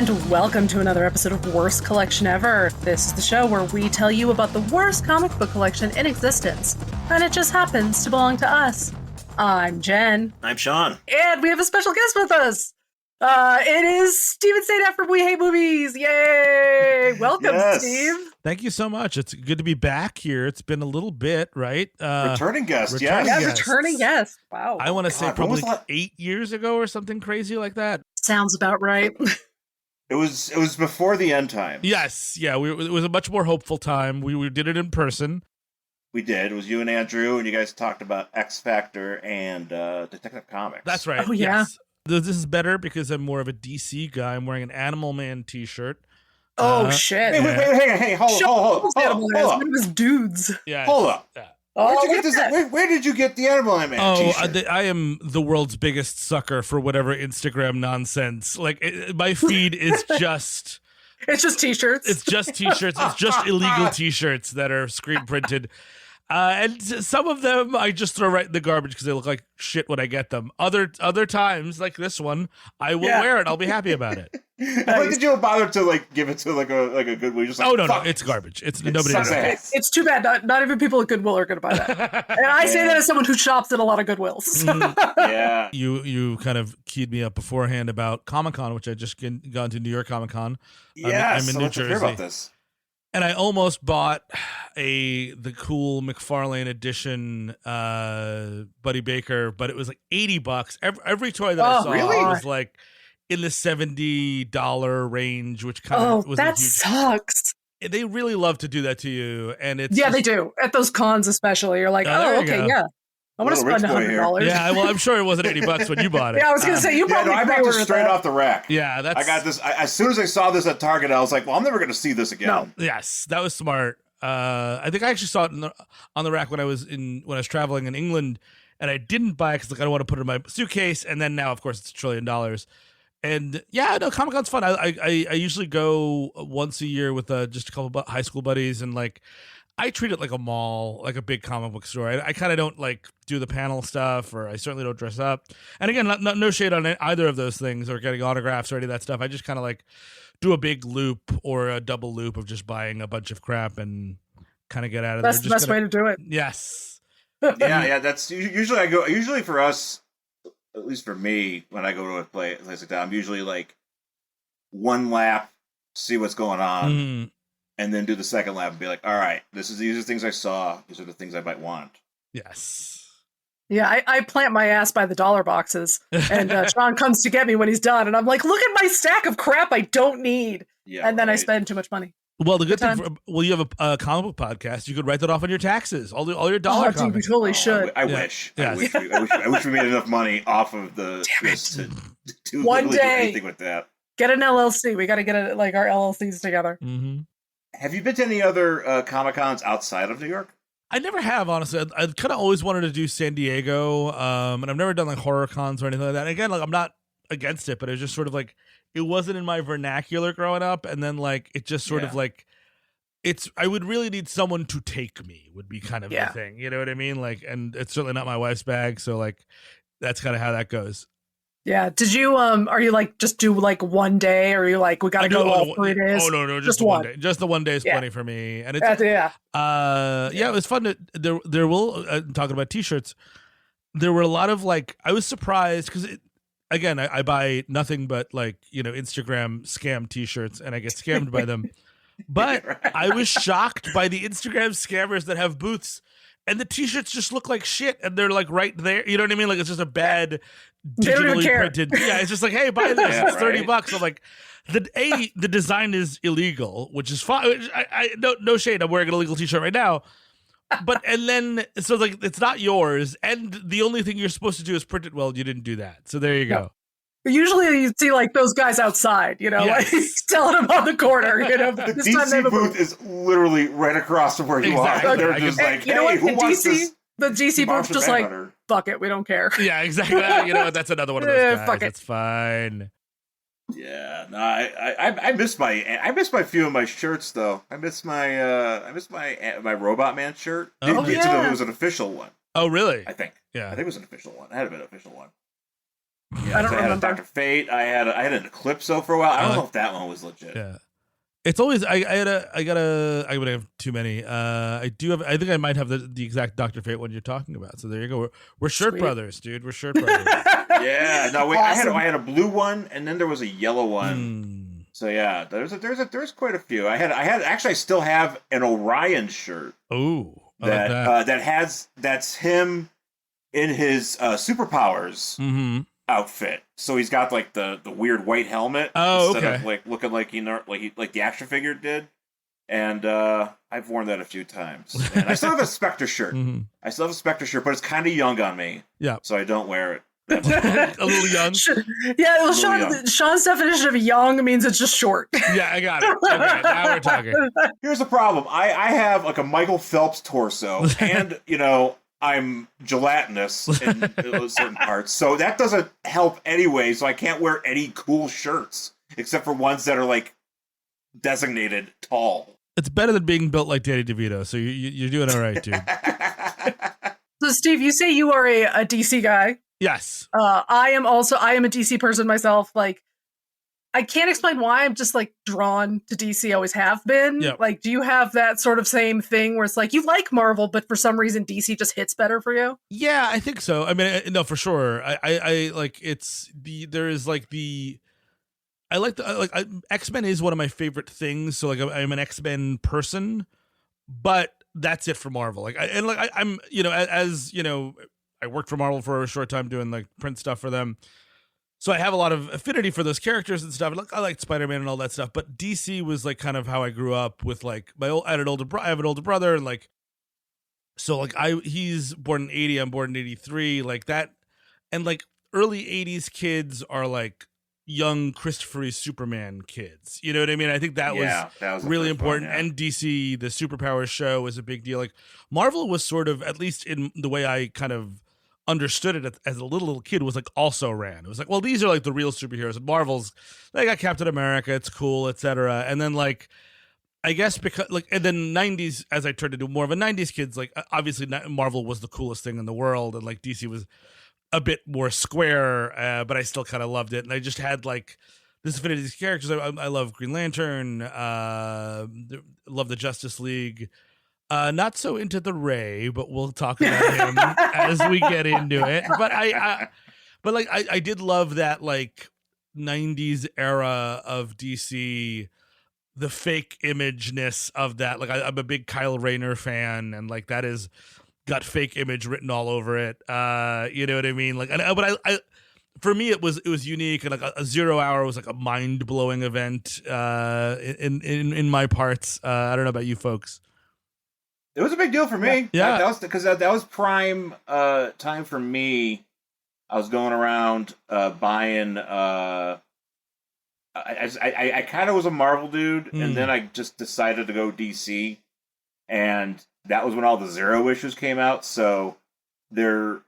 and welcome to another episode of Worst Collection Ever. This is the show where we tell you about the worst comic book collection in existence, and it just happens to belong to us. I'm Jen. I'm Sean. And we have a special guest with us. It is Stephen Sajdak from We Hate Movies. Yay! Welcome, Steve. Thank you so much. It's good to be back here. It's been a little bit, right? Returning guest, Yeah, returning guest. Wow. I want to say probably 8 years ago or something crazy like that. Sounds about right. It was before the end time. Yes, yeah. It was a much more hopeful time. We did it in person. We did. It was you and Andrew, and you guys talked about X Factor and Detective Comics. That's right. Oh, yeah. Yes. This is better because I'm more of a DC guy. I'm wearing an Animal Man t-shirt. Oh, shit. Hey, hold up. It was dudes. Yeah. Hold up. Yeah. Where did you get the Animal Man t-shirt? I am the world's biggest sucker for whatever Instagram nonsense. Like, my feed is just... It's just t-shirts. It's just t-shirts. It's just illegal t-shirts that are screen printed. And some of them I just throw right in the garbage because they look like shit when I get them. Other times, like this one, I will wear it. I'll be happy about it. Why did you bother to give it to like a Goodwill? Just no, it's garbage. It's nobody. It's too bad. Not even people at Goodwill are going to buy that. And I say that as someone who shops at a lot of Goodwills. Yeah. You kind of keyed me up beforehand about Comic-Con, which I just gone to New York Comic-Con. Yeah, I'm in New Jersey. Hear about this. And I almost bought the cool McFarlane edition Buddy Baker, but it was like $80. Every toy that I saw was like in the $70 range, which kind of was that sucks. They really love to do that to you, and it's they do at those cons especially. You're like, I want to spend $100. Yeah, well, I'm sure it wasn't $80 when you bought it. Yeah, I was going to say you probably. I bought this straight off the rack. Yeah, I got this. As soon as I saw this at Target, I was like, "Well, I'm never going to see this again." No. Yes, that was smart. I think I actually saw it on the rack when I was traveling in England, and I didn't buy it because I don't want to put it in my suitcase. And then now, of course, it's $1 trillion. And yeah, no, Comic-Con's fun. I usually go once a year with just a couple of high school buddies, and I treat it like a mall, like a big comic book store. I kind of don't do the panel stuff, or I certainly don't dress up. And again, no shade on either of those things or getting autographs or any of that stuff. I just kind of do a big loop or a double loop of just buying a bunch of crap and kind of get out of there. That's the best way to do it. Yes. Yeah. That's usually for us, at least for me, when I go to a place like that, I'm usually one lap, see what's going on. Mm. And then do the second lap and be like, all right, these are the things I saw. These are the things I might want. Yes. Yeah, I plant my ass by the dollar boxes, and Sean comes to get me when he's done, and I'm like, look at my stack of crap I don't need. Yeah, and then I spend too much money. Well, the good thing, you have a comic book podcast. You could write that off on your taxes. All your dollar comics. Dude, we totally should. I wish. Yes. I wish we made enough money off of the to one day do anything with that. Get an LLC. We got to get our LLCs together. Mm-hmm. Have you been to any other Comic-Cons outside of New York? I never have, honestly. I kind of always wanted to do San Diego, and I've never done horror cons or anything like that. And again, I'm not against it, but it was just sort of it wasn't in my vernacular growing up, and then it just sort of I would really need someone to take me would be kind of the thing, you know what I mean? And it's certainly not my wife's bag, so that's kind of how that goes. Yeah. Did you are you just do one day, or are you we gotta go all 3 days? Oh no, just one day. Just the one day is plenty for me. And it's it was fun to there will talking about t-shirts. There were a lot of I was surprised because again I buy nothing but Instagram scam t-shirts, and I get scammed by them. But I was shocked by the Instagram scammers that have booths, and the t-shirts just look like shit, and they're right there. You know what I mean? It's just a bad digitally printed. Yeah, it's just hey, buy this. It's $30. I'm like, the design is illegal, which is fine. I no shade. I'm wearing an illegal t-shirt right now. But and then so it's not yours, and the only thing you're supposed to do is print it. Well, you didn't do that, so there you go. Usually you see those guys outside, selling them on the corner. The DC booth is literally right across from where you are. They're just hey, who wants this? The DC booth's just fuck it, we don't care. Yeah, exactly. That's another one of those guys. Fuck it. It's fine. Yeah, no, I miss my few of my shirts though. I miss my Robot Man shirt. Oh, it was an official one. Oh, really? I think. Yeah. I think it was an official one. It had to be an official one. Yeah, I don't remember. I had a Dr. Fate. I had an Eclipso for a while. I don't know if that one was legit. Yeah. It's always I would have too many. I think I might have the exact Dr. Fate one you're talking about. So there you go. We're shirt brothers, dude. We're shirt brothers. Yeah. No, wait. Awesome. I had a blue one, and then there was a yellow one. So yeah, there's quite a few. I still have an Orion shirt. Oh, that's him in his superpowers outfit. So he's got like the weird white helmet instead of like looking like like the action figure did. And I've worn that a few times. And I still have a Spectre shirt. I still have a Spectre shirt, but it's kind of young on me. Yeah. So I don't wear it. A little young. Yeah, well, Sean's definition of young means it's just short. Yeah, I got it. Okay, now we're talking. Here's the problem. I have like a Michael Phelps torso, and I'm gelatinous in certain parts, so that doesn't help anyway. So I can't wear any cool shirts except for ones that are like designated tall. It's better than being built like Danny DeVito, so you're doing all right, dude. So, Steve, you say you are a DC guy. Yes. I am a DC person myself. Like, I can't explain why. I'm just like drawn to DC. Always have been. Yep. Like, do you have that sort of same thing where it's like you like Marvel, but for some reason DC just hits better for you? Yeah, I think so. I mean, no, for sure. I like X-Men is one of my favorite things. So like I'm an X-Men person, but that's it for Marvel. I'm I worked for Marvel for a short time doing like print stuff for them. So I have a lot of affinity for those characters and stuff. I liked Spider-Man and all that stuff, but DC was like kind of how I grew up with like I have an older brother, and like, so like he's born in 80, I'm born in 83, like that. And like early 80s kids are like young Christopher Reeve Superman kids. You know what I mean? I think that was really important. One, yeah. And DC, the superpowers show was a big deal. Like Marvel was sort of, at least in the way I kind of understood it as a little kid, was like also ran. It was like, well, these are like the real superheroes. And Marvel's, they got Captain America, it's cool, etc. And then like, I guess because like, and then 90s, as I turned into more of a 90s kids, like obviously Marvel was the coolest thing in the world, and like DC was a bit more square, but I still kind of loved it. And I just had like this affinity to these characters. I love Green Lantern, love the Justice League. Not so into the Ray, but we'll talk about him as we get into it. But I did love that like 90s era of DC, the fake imageness of that. Like I'm a big Kyle Rayner fan, and like that is got fake image written all over it. You know what I mean? Like, but I for me it was unique, and like a 0 Hour was like a mind blowing event in my parts. I don't know about you folks. It was a big deal for me. Yeah, that was because that was prime time for me. I was going around buying. I kind of was a Marvel dude, and then I just decided to go DC, and that was when all the Zero issues came out. So there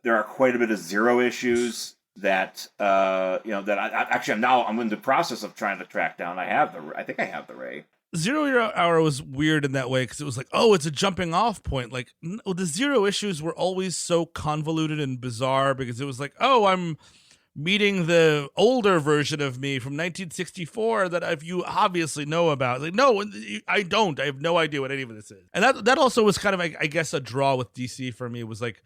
are quite a bit of Zero issues that I'm in the process of trying to track down. I think I have the Ray. 0 Hour was weird in that way because it was like, oh, it's a jumping off point. Like the Zero issues were always so convoluted and bizarre because it was like, oh, I'm meeting the older version of me from 1964 that you obviously know about. Like, no, I don't. I have no idea what any of this is. And that also was kind of, I guess, a draw with DC for me. It was like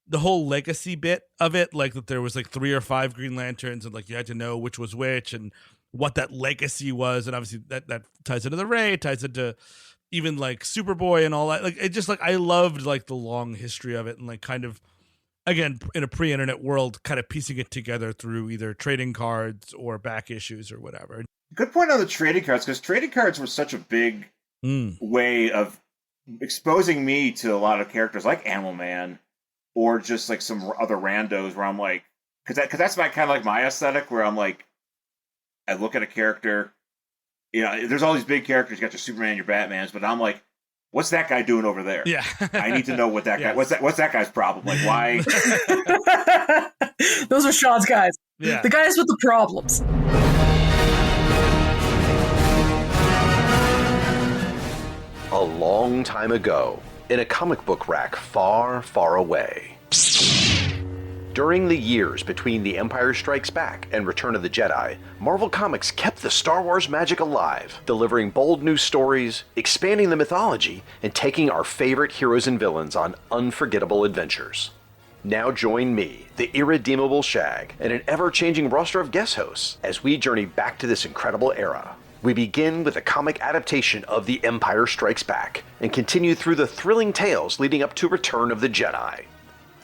the whole legacy bit of it, like that there was like 3 or 5 Green Lanterns, and like you had to know which was which and what that legacy was. And obviously that ties into the Ray, ties into even like Superboy and all that. Like it just like I loved like the long history of it, and like kind of, again, in a pre-internet world, kind of piecing it together through either trading cards or back issues or whatever. Good point on the trading cards, because trading cards were such a big way of exposing me to a lot of characters like Animal Man, or just like some other randos where I'm like, because that's kind of like my aesthetic, where I'm like, I look at a character, there's all these big characters, you got your Superman, your Batmans, but I'm like, what's that guy doing over there? Yeah. I need to know what that guy, what's that guy's problem? Like, why? Those are Sean's guys. Yeah. The guys with the problems. A long time ago, in a comic book rack far, far away, During the years between The Empire Strikes Back and Return of the Jedi, Marvel Comics kept the Star Wars magic alive, delivering bold new stories, expanding the mythology, and taking our favorite heroes and villains on unforgettable adventures. Now join me, the irredeemable Shag, and an ever-changing roster of guest hosts as we journey back to this incredible era. We begin with a comic adaptation of The Empire Strikes Back and continue through the thrilling tales leading up to Return of the Jedi.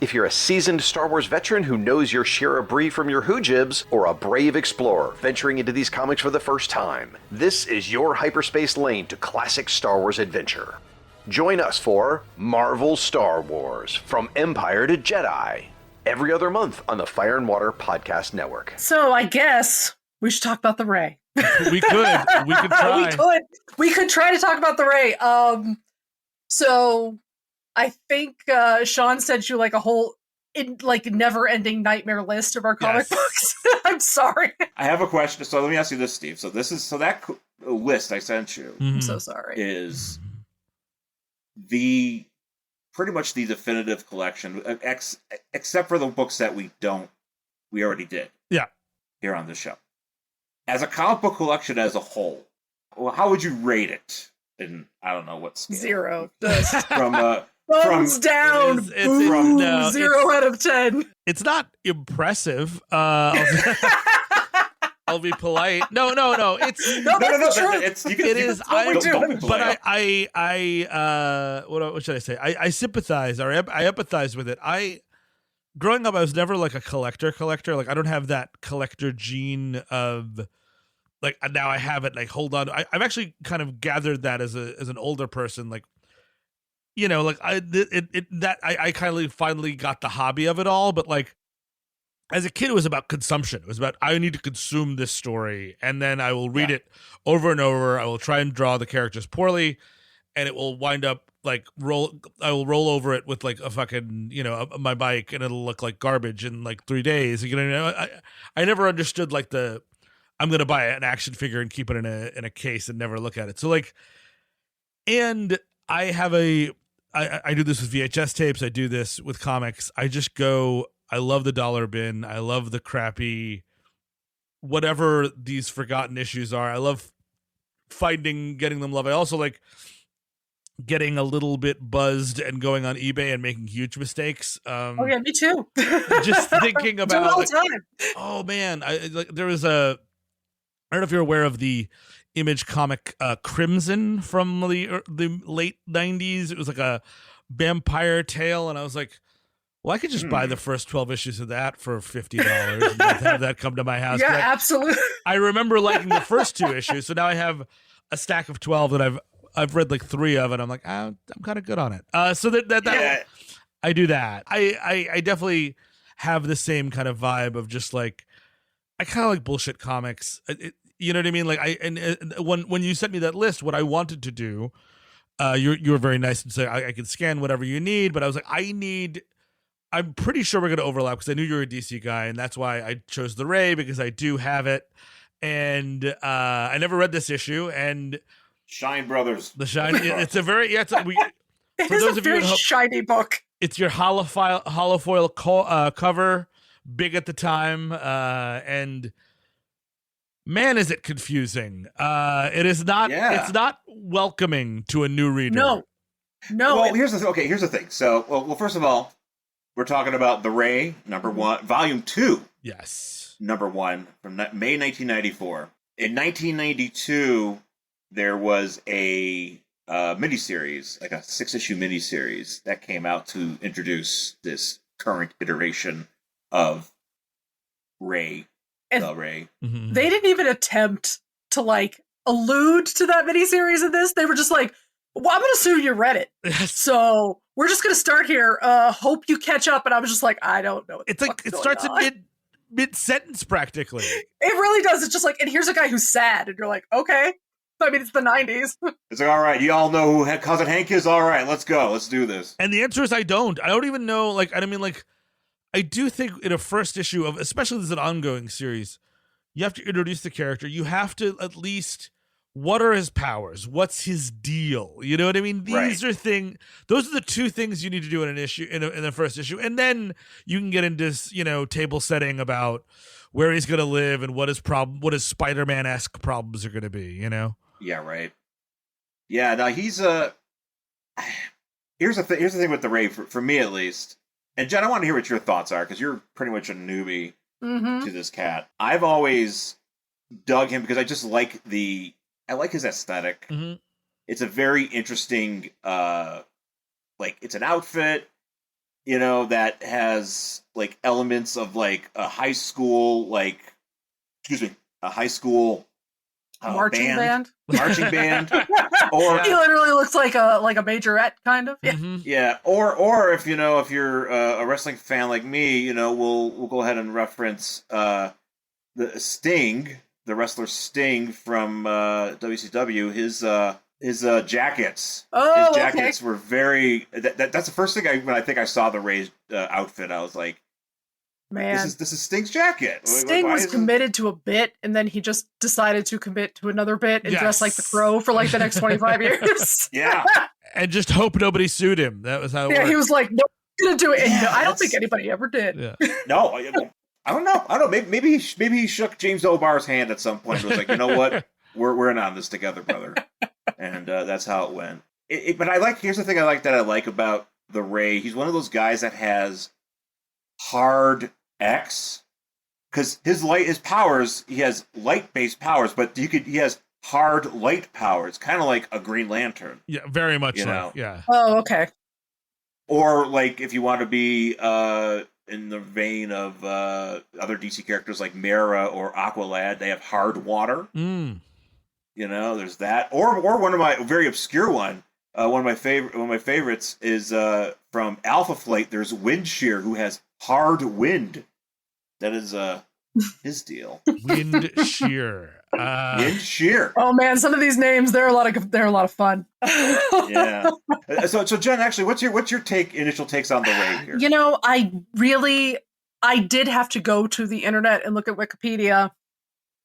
If you're a seasoned Star Wars veteran who knows your Shira Brie from your Hoojibs, or a brave explorer venturing into these comics for the first time, this is your hyperspace lane to classic Star Wars adventure. Join us for Marvel Star Wars, From Empire to Jedi, every other month on the Fire and Water Podcast Network. So I guess we should talk about the Rey. We could try. we could try to talk about the Rey. So I think Sean sent you like a whole never-ending nightmare list of our comic books. I'm sorry. I have a question. So let me ask you this, Steve. So that list I sent you. I'm so sorry. Is pretty much the definitive collection, except for the books that we already did. Yeah. Here on this show. As a comic book collection as a whole, well, how would you rate it? In I don't know what scale. 0. Thumbs down. Boom. 0 out of 10. It's not impressive. I'll be polite. No. It's it is. What should I say? I sympathize or I empathize with it. Growing up, I was never like a collector. Like I don't have that collector gene of like now I have it. Like hold on, I've actually kind of gathered that as an older person. Like like I kind of finally got the hobby of it all. But like as a kid, it was about consumption. It was about I need to consume this story, and then I will read it over and over. I will try and draw the characters poorly, and it will wind up like I will roll over it with like a fucking my bike, and it'll look like garbage in like 3 days. I never understood like I'm gonna buy an action figure and keep it in a case and never look at it. So like, and I have I do this with VHS tapes. I do this with comics. I just go. I love the dollar bin. I love the crappy, whatever these forgotten issues are. I love getting them love. I also like getting a little bit buzzed and going on eBay and making huge mistakes. Me too. Just thinking about all the time. Oh man, there was I don't know if you're aware of the Image comic Crimson from the late 90s. It was like a vampire tale, and I was like, well, I could just buy the first 12 issues of that for $50 and have that come to my house. Yeah, absolutely. I remember liking the first 2 issues, so now I have a stack of 12 that I've read like 3 of, and I'm like, I'm kind of good on it. So that I do that. I definitely have the same kind of vibe of just like I kind of like bullshit comics. You know what I mean? Like when you sent me that list, what I wanted to do, you were very nice and say I can scan whatever you need, but I was like I'm pretty sure we're going to overlap because I knew you were a DC guy, and that's why I chose the Rey, because I do have it, and I never read this issue, and Shine Brothers. The Shine. It's a very it is a very shiny book. It's your holofoil cover, big at the time, and man, is it confusing. It is not. Yeah. It's not welcoming to a new reader. No. Well, here's the thing. So, well, first of all, we're talking about the Rey, number 1, volume 2. Yes. Number 1 from May 1994. In 1992, there was a miniseries, like a 6-issue miniseries that came out to introduce this current iteration of Rey. The Rey. Mm-hmm. They didn't even attempt to like allude to that miniseries in this. They were just like, well, I'm going to assume you read it. So we're just going to start here. Hope you catch up. And I was just like, I don't know. It's like, it starts in mid-sentence practically. It really does. It's just like, and here's a guy who's sad. And you're like, okay. I mean, it's the 90s. It's like, all right, you all know who Cousin Hank is? All right, let's go. Let's do this. And the answer is I don't. I don't even know. Like, I mean, like, I do think in a first issue of, especially this is an ongoing series, you have to introduce the character. You have to at least what are his powers? What's his deal? You know what I mean? Those are the two things you need to do in an issue, in the first issue. And then you can get into, table setting about where he's going to live and what his Spider-Man-esque problems are going to be, Yeah, right. Yeah, now here's the thing with the Ray, for me at least. And Jen, I want to hear what your thoughts are, because you're pretty much a newbie to this cat. I've always dug him because I just like I like his aesthetic. Mm-hmm. It's a very interesting, it's an outfit, that has like elements of like a high school, marching band. Marching band. Or he literally looks like a majorette kind of. Yeah. Mm-hmm. Yeah. Or if if you're a wrestling fan like me, we'll go ahead and reference the Sting. The wrestler Sting from WCW, his jackets. Oh, his jackets were very. That's the first thing when I think I saw the Ray's outfit. I was like, man, this is Sting's jacket. Sting was committed to a bit, and then he just decided to commit to another bit and dress like the Crow for like the next 25 years. Yeah, and just hope nobody sued him. That was how. It worked. He was like, "No, I'm gonna do it." And I don't think anybody ever did. Yeah. No. I don't know. Maybe he shook James O'Barr's hand at some point. And was like, you know what? We're in on this together, brother. And that's how it went. But here's the thing I like about the Ray. He's one of those guys that has hard X, because his powers. He has light-based powers, but he has hard light powers, kind of like a Green Lantern. Yeah, very much. Yeah. Oh, okay. Or like if you want to be in the vein of other DC characters like Mera or Aqualad, they have hard water. There's that. Or one of my very obscure one of my favorites is from Alpha Flight. There's Wind Shear, who has hard wind. That is his deal. Wind Shear. Wind Shear. Oh man, some of these names they're a lot of fun. Yeah. So Jen, actually, what's your initial takes on the Ray here? I did have to go to the internet and look at Wikipedia,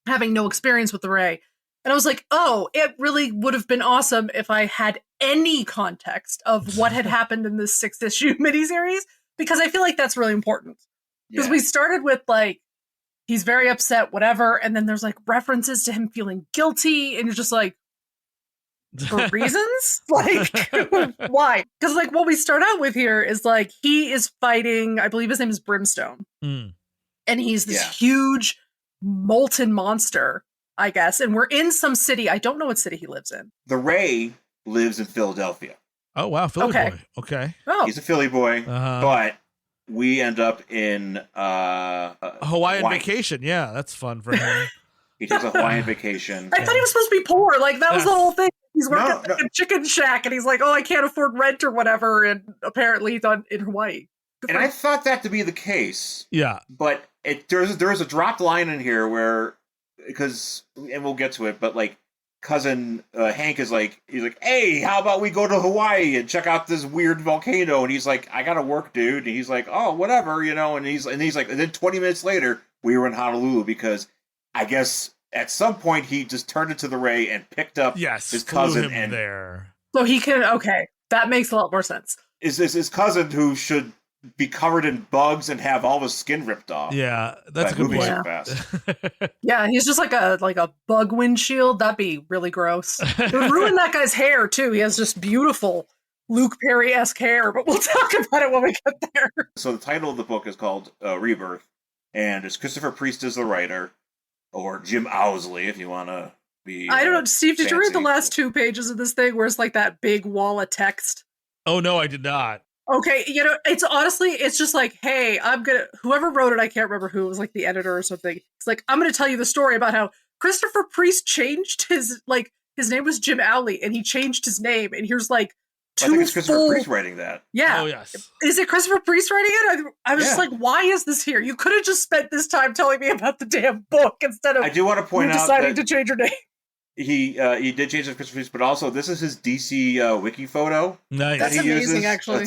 having no experience with the Ray. And I was like, oh, it really would have been awesome if I had any context of what had happened in this 6-issue miniseries, because I feel like that's really important. Because we started with like, he's very upset, whatever, and then there's like references to him feeling guilty, and you're just like, for reasons? Like, why? Because like what we start out with here is like, he is fighting, I believe his name is Brimstone. And he's this huge molten monster, I guess. And we're in some city. I don't know what city he lives in. The Ray lives in Philadelphia. Oh, wow. Philly boy. Okay. Oh. He's a Philly boy, but we end up in Hawaiian vacation. Yeah, that's fun for him. He takes a Hawaiian vacation. I thought he was supposed to be poor. Like, that was the whole thing. He's working at a chicken shack, and he's like, oh, I can't afford rent or whatever, and apparently he's in Hawaii. And I thought that to be the case. Yeah. But there is a dropped line in here where, and we'll get to it, but like, cousin Hank is like, he's like, hey, how about we go to Hawaii and check out this weird volcano? And he's like, I gotta work, dude. And he's like, oh, whatever, and he's like, and then 20 minutes later, we were in Honolulu, because I guess at some point he just turned into the Ray and picked up his cousin and there. So he can, okay, that makes a lot more sense. Is his cousin who should be covered in bugs and have all his skin ripped off. Yeah, that's a good point. Yeah, he's just like a bug windshield. That'd be really gross. It would ruin that guy's hair too. He has just beautiful Luke Perry-esque hair, but we'll talk about it when we get there. So the title of the book is called Rebirth, and it's Christopher Priest is the writer, or Jim Owsley if you want to be. I don't know, Steve. Did you read the last 2 pages of this thing where it's like that big wall of text? Oh no, I did not. Okay, it's honestly, it's just like, hey, whoever wrote it, I can't remember who, it was like the editor or something. It's like, I'm going to tell you the story about how Christopher Priest changed his name was Jim Owsley, and he changed his name, and here's like I think it's Christopher Priest writing that. Yeah. Oh, yes. Is it Christopher Priest writing it? I was just like, why is this here? You could have just spent this time telling me about the damn book instead of I do want to point out deciding to change your name. He did change it to Christopher Priest, but also this is his DC wiki photo. Nice. That's amazing, actually.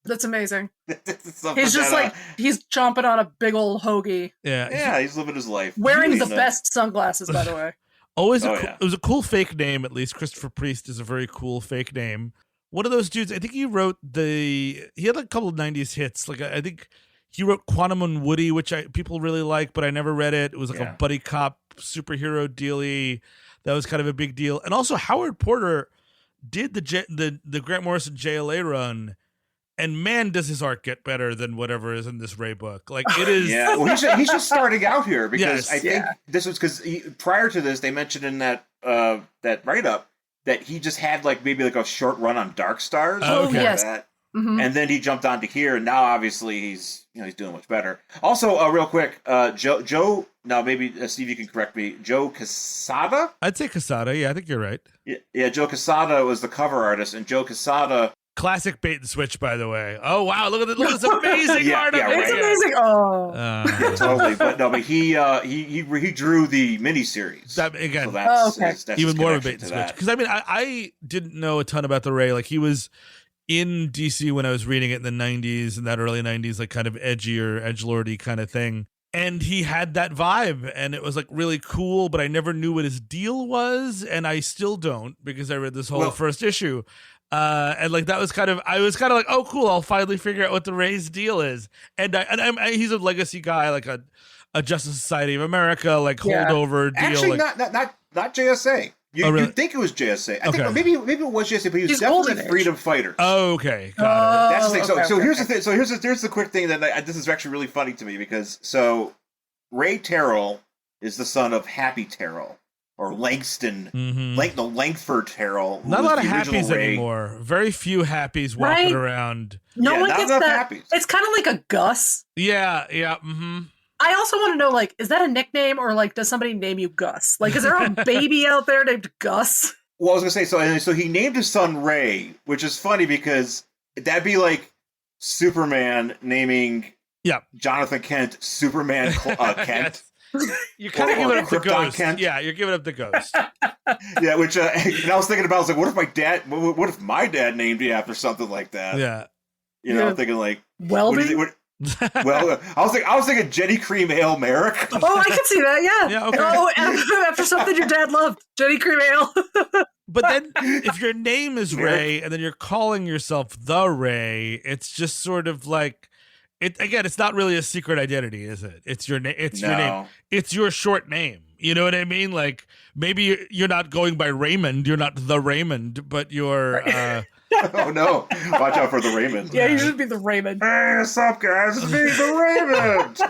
That's amazing. He's just like, he's chomping on a big old hoagie. Yeah. Yeah, he's living his life. Wearing the best sunglasses, by the way. Always, it was a cool fake name. At least Christopher Priest is a very cool fake name. One of those dudes. I think he wrote he had like a couple of '90s hits. Like I think he wrote Quantum and Woody, which people really like, but I never read it. It was like a buddy cop superhero dealy. That was kind of a big deal. And also Howard Porter did the Grant Morrison JLA run. And man, does his art get better than whatever is in this Ray book. Like it is. Yeah, well, he's just starting out here because I think this was because prior to this, they mentioned in that write up that he just had like maybe like a short run on Dark Stars. Yes. And then he jumped onto here, and now obviously he's doing much better. Also, real quick, Joe. Now maybe Steve, you can correct me. Joe Quesada. I'd say Quesada. Yeah, I think you're right. Yeah, Joe Quesada was the cover artist, and Joe Quesada. Classic bait and switch, by the way. Oh wow, look at this amazing art! It's amazing. Oh, yeah, totally. But he drew the miniseries. That again, so that's even more of a bait and switch. Because I mean, I didn't know a ton about the Ray. Like he was in DC when I was reading it in the '90s, in that early '90s, like kind of edgier, edgelordy kind of thing. And he had that vibe, and it was like really cool. But I never knew what his deal was, and I still don't because I read this whole first issue. And like that was I was kind of like, oh cool, I'll finally figure out what the Ray's deal is. And he's a legacy guy, like a Justice Society of America, like holdover deal. Actually, like, not JSA. You'd think it was JSA. I think maybe it was JSA, but he was definitely Freedom Fighter. Oh, okay, got it. That's the thing. So here's the thing. So here's the quick thing that this is actually really funny to me because Ray Terrell is the son of Happy Terrell. Or Langston, Langford Terrell. Not a lot of Happies anymore. Very few Happies walking around. No one gets that. Happies. It's kind of like a Gus. Yeah. Mm-hmm. I also want to know, like, is that a nickname or like does somebody name you Gus? Like, is there a baby out there named Gus? Well, I was gonna say so he named his son Ray, which is funny because that'd be like Superman naming Jonathan Kent Superman Kent. Yes. You're kind of giving up the ghost. Kent. Yeah, you're giving up the ghost. Yeah, which and I was thinking about, I was like, what if my dad named me after something like that? Yeah, I'm thinking like, Welding. Well, I was thinking Jenny Cream Ale Merrick. Oh, I can see that. Yeah. Yeah. Okay. Oh, after something your dad loved, Jenny Cream Ale. But then, if your name is Ray and then you're calling yourself the Ray, it's just sort of like. It's not really a secret identity, is it? It's your name. It's your name. It's your short name. You know what I mean? Like maybe you're not going by Raymond. You're not the Raymond, but you're. Oh no! Watch out for the Raymond. Yeah, you should be the Raymond. Hey, what's up, guys? It's me, the Raymond.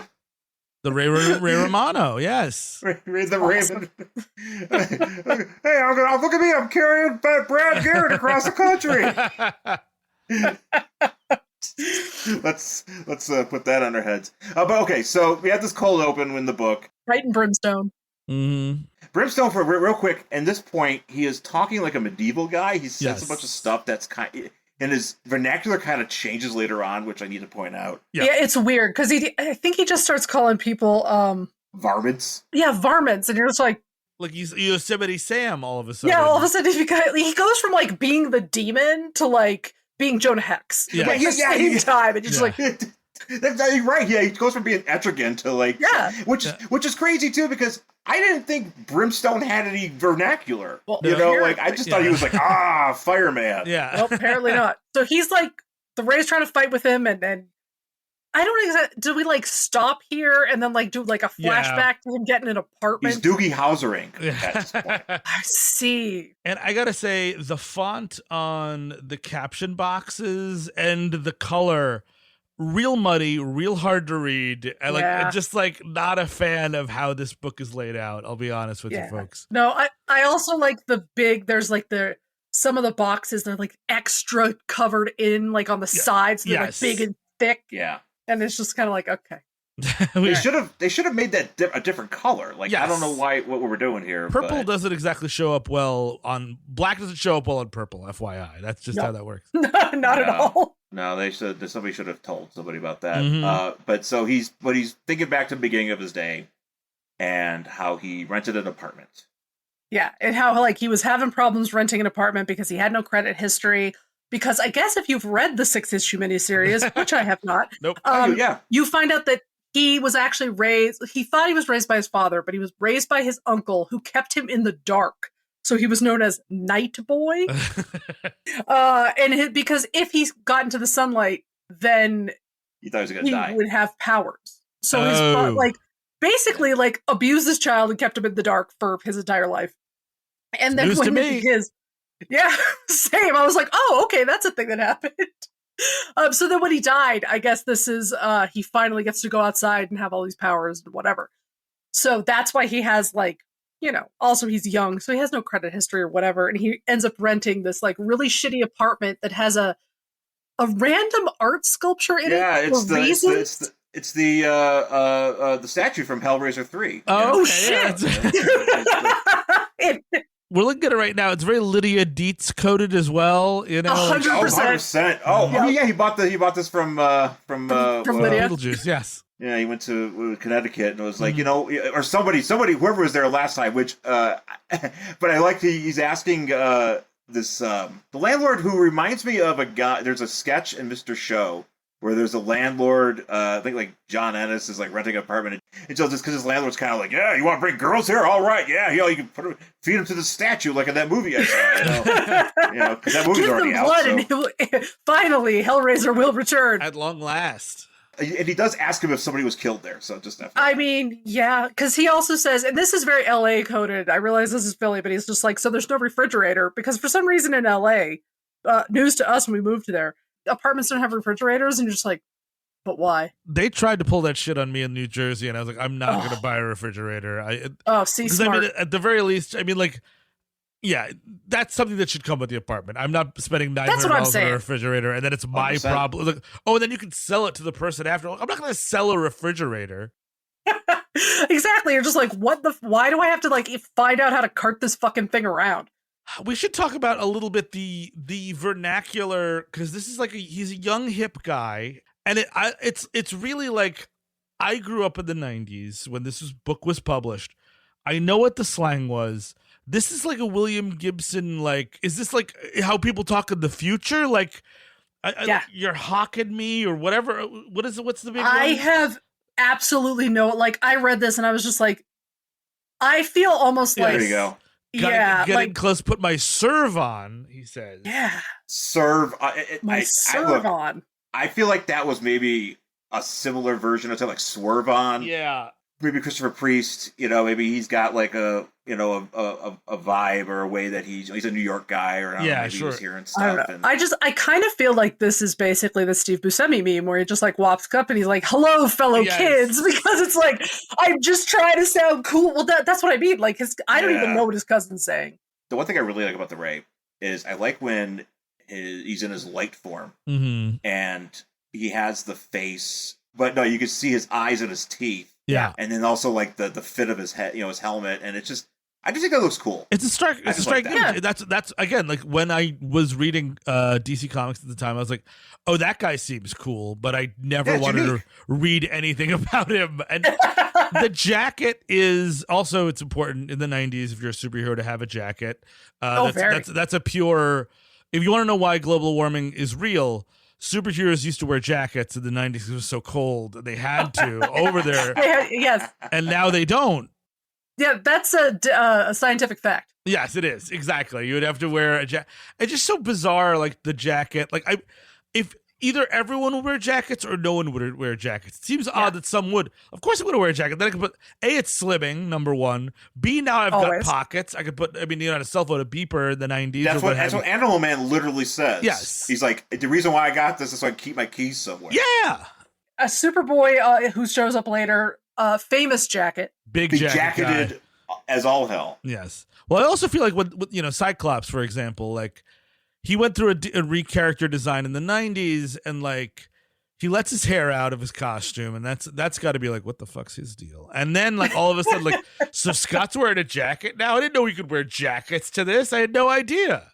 The Ray Romano, yes. Ray the Raymond. Hey, look at me! I'm carrying Brad Garrett across the country. Let's put that on our heads. But okay, so we have this cold open in the book. Right in Brimstone. Mm-hmm. Brimstone, for real quick, at this point, he is talking like a medieval guy. He says a bunch of stuff that's and his vernacular kind of changes later on, which I need to point out. Yeah, it's weird because I think he just starts calling people varmints. Yeah, varmints, and you're just like he's Yosemite Sam all of a sudden. Yeah, all of a sudden he goes from like being the demon to like being Jonah Hex. Yeah, like, at the same time, and you're just like. That's right. Yeah, he goes from being Etrigan to like, which is crazy too because I didn't think Brimstone had any vernacular. Well, I just thought he was like fireman. Yeah, well, apparently not. So he's like the Ray's trying to fight with him, and I don't exactly. Do we like stop here and then like do like a flashback to him getting an apartment? He's Doogie Housering at this point. I see. And I gotta say, the font on the caption boxes and the color. Real muddy, real hard to read. And just like not a fan of how this book is laid out. I'll be honest with you folks. No, I also like there's like some of the boxes, they're like extra covered in like on the sides. They're like big and thick. Yeah. And it's just kind of like, okay. They should have made that a different color. Like, I don't know what we're doing here. Purple doesn't exactly show up well on black. Doesn't show up well on purple. FYI, that's just how that works. Not at all. No, somebody should have told somebody about that. Mm-hmm. But he's thinking back to the beginning of his day and how he rented an apartment. Yeah, and how like he was having problems renting an apartment because he had no credit history. Because I guess if you've read the 6-issue miniseries, which I have not, nope. You find out that he was actually raised, he thought he was raised by his father, but he was raised by his uncle who kept him in the dark. So he was known as Night Boy. Because if he got into the sunlight, then he thought he was going to die. He would have powers. So his basically abused this child and kept him in the dark for his entire life. And then when same. I was like, oh, okay, that's a thing that happened. So then when he died, I guess this is he finally gets to go outside and have all these powers and whatever. So that's why he has also he's young, so he has no credit history or whatever, and he ends up renting this really shitty apartment that has a random art sculpture in it. Yeah, it's the statue from Hellraiser 3. Oh shit! We're looking at it right now. It's very Lydia Dietz coded as well. 100%. Oh yeah, he bought this from Lydia Beetlejuice. Yes. Yeah, he went to Connecticut and it was like, or somebody, whoever was there last time. Which, but I like he's asking this the landlord who reminds me of a guy. There's a sketch in Mr. Show where there's a landlord, I think John Ennis is renting an apartment, and so just because his landlord's kind of yeah, you want to bring girls here? All right, yeah, you can feed them to the statue in that movie I saw, because that movie's already out. So. And finally, Hellraiser will return at long last. And he does ask him if somebody was killed there, so just FYI. I mean, yeah, because he also says, and this is very LA coded. I realize this is Philly, but he's just so there's no refrigerator because for some reason in LA, news to us when we moved there. Apartments don't have refrigerators, and you're just but why? They tried to pull that shit on me in New Jersey, and I was like, I'm not going to buy a refrigerator. Smart. I mean, at the very least, I mean, yeah, that's something that should come with the apartment. I'm not spending $900 on a refrigerator, and then it's my 100%. Problem. And then you can sell it to the person after. I'm not going to sell a refrigerator. Exactly. You're just why do I have to find out how to cart this fucking thing around? We should talk about a little bit the vernacular, because this is he's a young hip guy, and it's really I grew up in the 90s when this book was published. I know what the slang was. This is a William Gibson, is this how people talk in the future? You're hawking me or whatever. What is it? What's the big one? I have absolutely no, I read this and I was just I feel almost there you go. Getting close, put my serve on, he says. Yeah. Serve. Serve on. I feel like that was maybe a similar version of something Swerve on. Yeah. Maybe Christopher Priest, maybe he's got a vibe or a way that he's a New York guy, or maybe he's hearing stuff. I kind of feel like this is basically the Steve Buscemi meme where he just walks up and he's hello, fellow kids, because it's I'm just trying to sound cool. Well, that's what I mean. I don't even know what his cousin's saying. The one thing I really like about the Ray is I like when he's in his light form, and he has the face, but no, you can see his eyes and his teeth. Yeah, and then also the fit of his head, his helmet, and it's just I just think that looks cool. It's a stark image. Yeah. That's again when I was reading DC Comics at the time, I was like, oh, that guy seems cool, but I never wanted to read anything about him. And the jacket is also it's important in the 90s if you're a superhero to have a jacket. That's a pure. If you want to know why global warming is real. Superheroes used to wear jackets in the 90s because it was so cold. They had to over there. Yes. And now they don't. Yeah, that's a scientific fact. Yes, it is. Exactly. You would have to wear a jacket. It's just so bizarre, the jacket. If either everyone would wear jackets or no one would wear jackets. It seems odd that some would. Of course I would wear a jacket. Then I could put, A, it's slimming, number one. B, now I've got pockets. I could put, I had a cell phone, a beeper in the 90s. That's what Animal Man literally says. Yes. He's the reason why I got this is so I can keep my keys somewhere. Yeah. A Superboy who shows up later, famous jacket. Big jacketed as all hell. Yes. Well, I also feel with Cyclops, for example, he went through a re-character design in the 90s, and he lets his hair out of his costume, and that's got to be what the fuck's his deal? And then all of a sudden so Scott's wearing a jacket now. I didn't know we could wear jackets to this. I had no idea.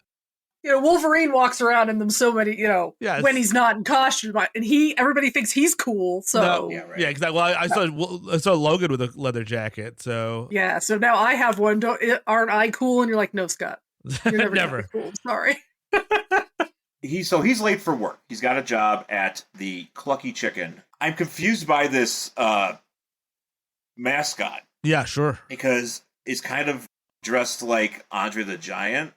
Wolverine walks around in them so many, when he's not in costume, and everybody thinks he's cool. So no, yeah, exactly. Well, I saw Logan with a leather jacket. So yeah, so now I have one. Aren't I cool? And you're like, no, Scott, you're never cool. Sorry. He's late for work. He's got a job at the Clucky Chicken, I'm confused by this mascot. Yeah, sure. Because it's kind of dressed like Andre the Giant.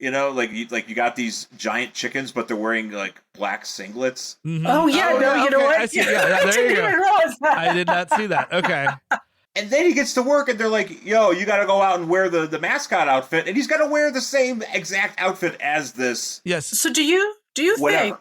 You know, like you got these giant chickens, but they're wearing like black singlets. Mm-hmm. Oh yeah, you know what? I see. Yeah, there you go. I did not see that. Okay. And then he gets to work, and they're like, "Yo, you got to go out and wear the mascot outfit," and he's got to wear the same exact outfit as this. Yes. So do you think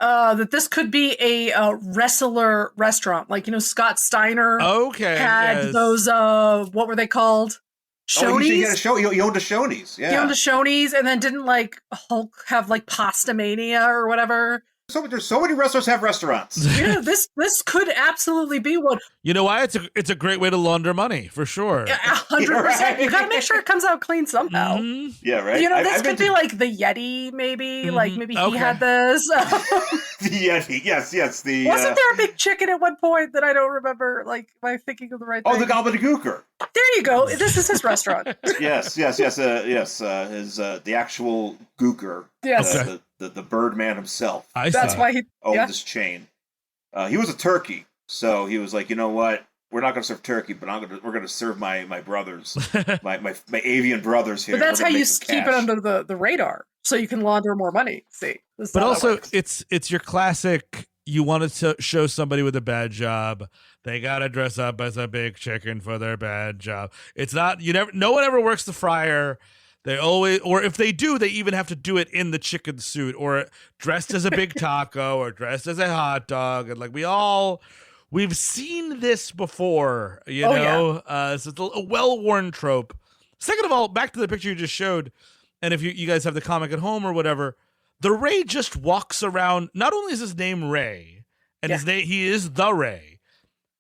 that this could be a wrestler restaurant? Like, Scott Steiner had those, what were they called? Shoney's? He owned a Shoney's. Yeah. He owned a Shoney's, and then didn't like Hulk have like Pasta Mania or whatever? So there's so many wrestlers have restaurants. Yeah, this could absolutely be one. You know why? It's a great way to launder money, for sure. 100%. Right. You gotta make sure it comes out clean somehow. Mm-hmm. Yeah, right. This could be like the Yeti, maybe. Mm-hmm. Like maybe he had this. The Yeti, yes. Wasn't there a big chicken at one point that I don't remember? Like, am I thinking of the right thing? Oh, the Gobbledygooker. There you go. This is his restaurant. Yes. His the actual gooker. Yes. The Birdman himself. That's why he owned this chain. He was a turkey, so he was like, you know what? We're not going to serve turkey, but we're going to serve my brothers, my avian brothers here. But that's how you keep it under the radar, so you can launder more money. See, but also it's your classic. You wanted to show somebody with a bad job, they got to dress up as a big chicken for their bad job. It's not no one ever works the fryer. They always, or if they do, they even have to do it in the chicken suit or dressed as a big taco or dressed as a hot dog. And like we've seen this before, you know? Yeah. So it's a well-worn trope. Second of all, back to the picture you just showed. And if you guys have the comic at home or whatever, the Ray just walks around. Not only is his name Ray, and he is the Ray.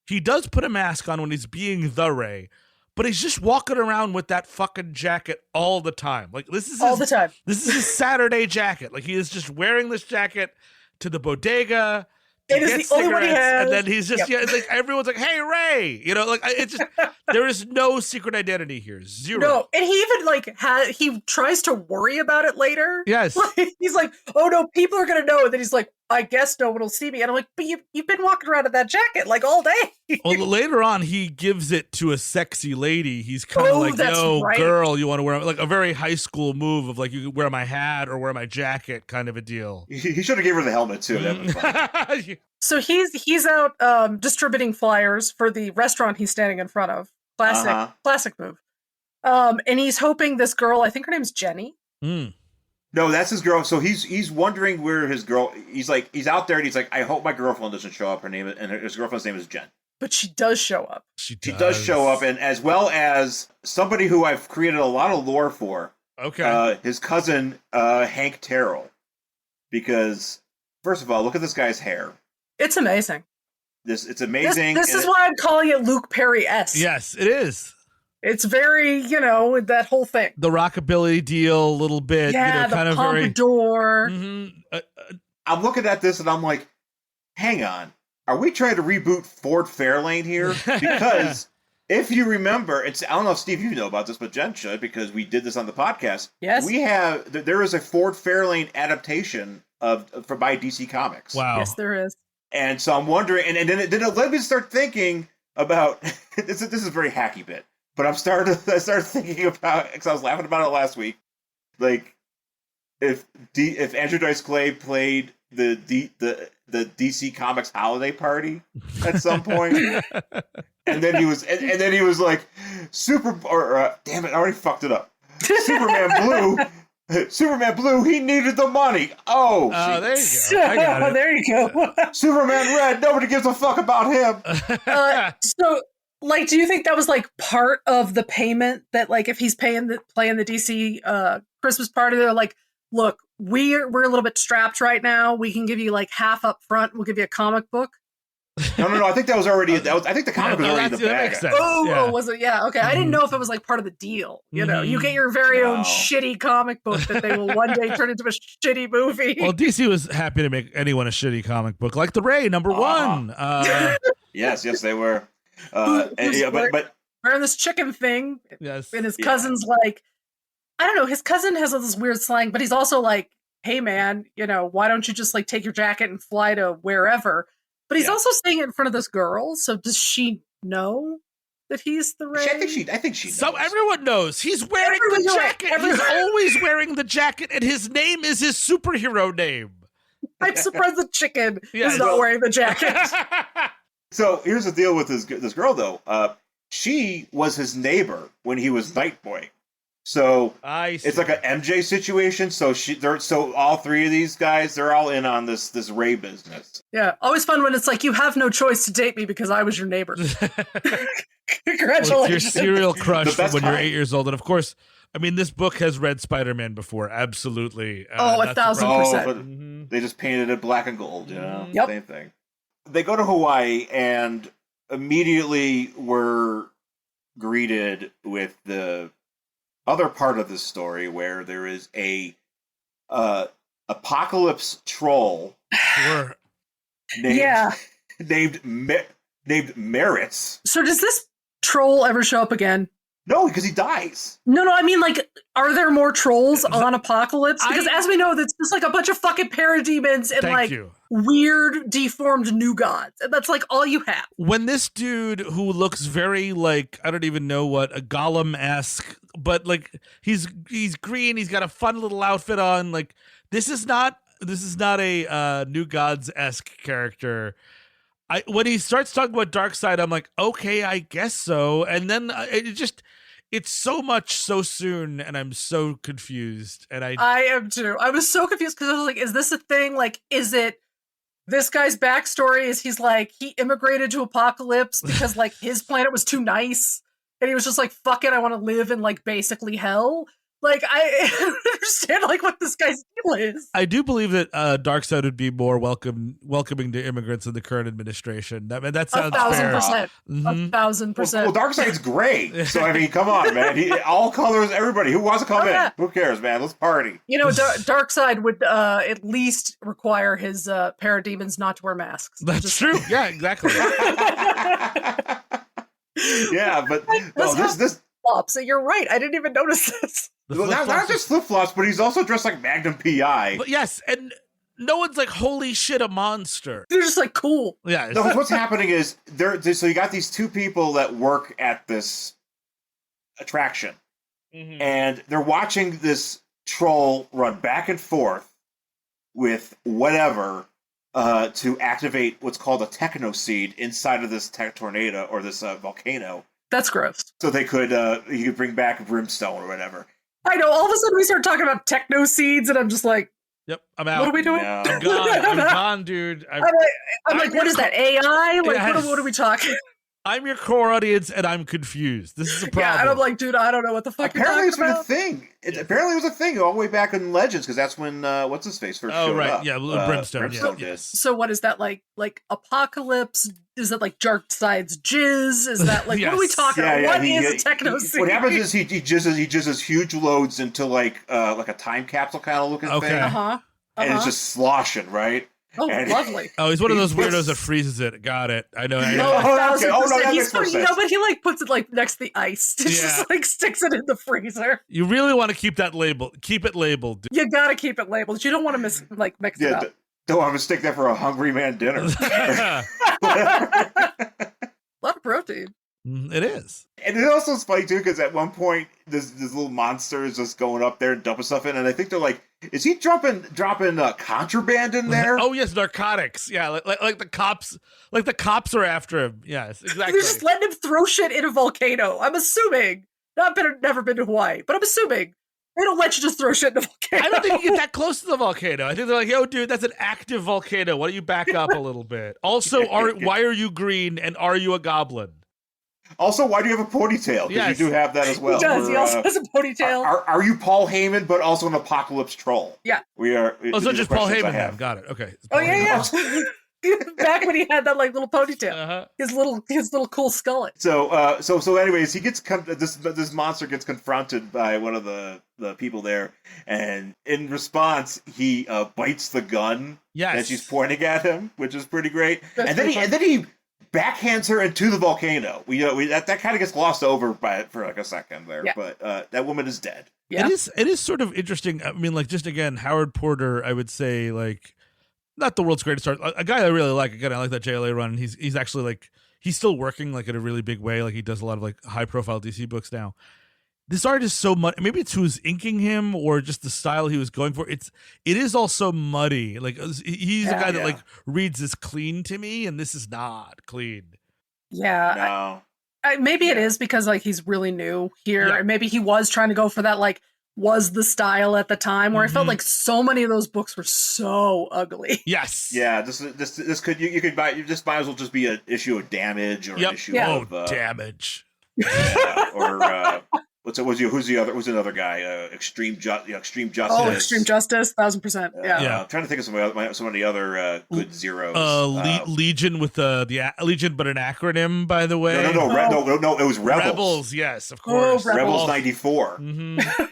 He does put a mask on when he's being the Ray. But he's just walking around with that fucking jacket all the time. Like this is all the time. This is his Saturday jacket. Like he is just wearing this jacket to the bodega. It is the only one he has. And then he's just it's like everyone's like, "Hey, Ray," like it's just there is no secret identity here. Zero. No, and he even he tries to worry about it later. Yes, he's like, "Oh no, people are gonna know." And then he's like, "I guess no one will see me." And I'm like, "But you've been walking around in that jacket like all day." Well, later on, he gives it to a sexy lady. He's kind of like, "Yo, girl, you want to wear," like a very high school move of like, "You wear my hat or wear my jacket," kind of a deal. He should have gave her the helmet too. That was fun. So he's out distributing flyers for the restaurant he's standing in front of. Classic move. And he's hoping this girl, I think her name's Jenny. Mm. No, that's his girl. So he's wondering where his girl. He's out there, and he's like, I hope my girlfriend doesn't show up. His girlfriend's name is Jen. But she does show up. She does show up, and as well as somebody who I've created a lot of lore for. Okay. His cousin Hank Terrell, because first of all, look at this guy's hair. It's amazing. It's amazing. This is why I'm calling it Luke Perry-esque. Yes, it is. It's very, that whole thing. The rockabilly deal, a little bit. Yeah, kind of pompadour. I'm looking at this and I'm like, hang on. Are we trying to reboot Ford Fairlane here? Because if you remember, I don't know if Steve, you know about this, but Jen should, because we did this on the podcast. Yes. There is a Ford Fairlane adaptation by DC Comics. Wow. Yes, there is. And so I'm wondering, and then it led me to start thinking about, this is a very hacky bit, but I started thinking about, because I was laughing about it last week, like, if Andrew Dice Clay played the DC Comics holiday party at some point, and then he was like, damn it, I already fucked it up. Superman Blue, he needed the money. Oh, there you go. I got it. There you go. Superman Red, nobody gives a fuck about him. So, do you think that was part of the payment that if he's playing the DC Christmas party, they're like, look, we're a little bit strapped right now. We can give you half up front. We'll give you a comic book. No. I think that was already. I think the comic was already in the bag. Oh, was it? Yeah. Okay. I didn't know if it was part of the deal. You get your very own shitty comic book that they will one day turn into a shitty movie. Well, DC was happy to make anyone a shitty comic book, like the Ray #1. Yes, they were. But wearing this chicken thing. Yes. And his cousin's I don't know. His cousin has all this weird slang, but he's also like, hey man, why don't you just take your jacket and fly to wherever? But he's also saying it in front of this girl, so does she know that he's the Ray? I think she knows. So everyone knows. He's wearing the jacket. He's always wearing the jacket, and his name is his superhero name. I'm surprised the chicken is not wearing the jacket. So here's the deal with this girl, though. She was his neighbor when he was Nightboy. So it's like an MJ situation. So all three of these guys, they're all in on this Ray business. Yeah, always fun when it's like, you have no choice to date me because I was your neighbor. Congratulations. Well, your serial crush from when you're 8 years old. And of course, I mean, this book has read Spider-Man before. Absolutely. 1,000%. They just painted it black and gold, you know? Yep. Same thing. They go to Hawaii and immediately were greeted with the other part of this story where there is a apocalypse troll named Maris. So does this troll ever show up again? No, because he dies. No, I mean, like, are there more trolls on Apocalypse? Because as we know, that's just like a bunch of fucking parademons and weird, deformed new gods. And that's like all you have. When this dude who looks very like, I don't even know what, a Gollum-esque, but like he's green, he's got a fun little outfit on. Like this is not a New Gods-esque character. When he starts talking about Darkseid, I'm like, okay, I guess so. And then it's so much so soon, and I'm so confused. And I am too. I was so confused because I was like, is this a thing? Like, is it this guy's backstory? Is he's like, he immigrated to Apocalypse because like his planet was too nice, and he was just like, fuck it, I want to live in like basically hell. Like, I don't understand like what this guy's deal is. I do believe that Darkseid would be more welcoming to immigrants in the current administration. That sounds 1,000%. 1,000%. Well, Darkseid's great. So I mean, come on, man. All colors, everybody. Who wants to come in? Who cares, man? Let's party. You know, Darkseid would at least require his parademons not to wear masks. That's true. Yeah, exactly. Yeah, but this. So you're right. I didn't even notice this. Well, not just flip-flops, but he's also dressed like Magnum P.I. But yes, and no one's like, holy shit, a monster. They're just like, cool. Yeah. No, what's happening is, so you got these two people that work at this attraction, and they're watching this troll run back and forth with whatever to activate what's called a techno seed inside of this tornado or this volcano. That's gross. So they could, you could bring back brimstone or whatever. I know. All of a sudden we start talking about techno seeds, and I'm just like, "Yep, I'm out. What are we doing? No. I'm gone. I'm gone, dude." I'm like, what is that AI? Like, what are we talking? I'm your core audience, and I'm confused. This is a problem. Yeah, and I'm like, dude, I don't know what the fuck. Apparently, it's been a thing. Apparently, it was a thing all the way back in Legends, because that's when what's his face first showed up. Yeah, Brimstone. Yes. So what is that like Apocalypse? Is that like Darkseid's jizz? Is that like what are we talking about? What is a techno seed? What happens is he jizzes huge loads into like a time capsule kind of looking thing. And it's just sloshing, right? Oh, lovely. Oh, he's one of those weirdos that freezes it. Got it. I know. But he like puts it like next to the ice. It just like sticks it in the freezer. You really want to keep that labeled. Keep it labeled. Dude. You gotta keep it labeled. You don't want to mix it up. Don't want to mistake that for a hungry man dinner. A lot of protein. It is. And it also is funny, too, because at one point, this little monster is just going up there and dumping stuff in, and I think they're like, is he dropping contraband in there? Oh, yes, narcotics. Yeah, like the cops are after him. Yes, exactly. They're just letting him throw shit in a volcano. I'm assuming. Never been to Hawaii, but I'm assuming. They don't let you just throw shit in the volcano. I don't think you get that close to the volcano. I think they're like, yo, dude, that's an active volcano. Why don't you back up a little bit? Also, why are you green, and are you a goblin? Also, why do you have a ponytail? Because you do have that as well. He does. He also has a ponytail. Are you Paul Heyman, but also an apocalypse troll? Yeah. We are. So just Paul Heyman then. Got it. Okay. Oh, yeah. Back when he had that like little ponytail, his little cool skullet. So anyways, he gets this monster gets confronted by one of the people there, and in response, he bites the gun that she's pointing at him, which is pretty great. And then he backhands her into the volcano. That kind of gets glossed over for like a second there, but that woman is dead. Yeah. It is sort of interesting. I mean, like just again, Howard Porter, I would say like not the world's greatest art. A guy I really like. Again, I like that JLA run. He's actually like he's still working like in a really big way. Like he does a lot of like high profile DC books now. This art is so muddy. Maybe it's who's inking him or just the style he was going for. It is all so muddy. Like he's a guy that like reads as clean to me, and this is not clean. Yeah. No. Maybe it is because like he's really new here, and maybe he was trying to go for that like was the style at the time where I felt like so many of those books were so ugly. Yes. Yeah. This could you could buy. You just might as well just be an issue of Damage or an issue of Damage. Or. Who's another guy? Extreme Justice. Oh, Extreme Justice, 1,000%. Yeah. I'm trying to think of some of the other good zeros. Legion with the Legion, but an acronym, by the way. No. It was Rebels. Rebels, yes, of course. Rebels 94. Mm-hmm.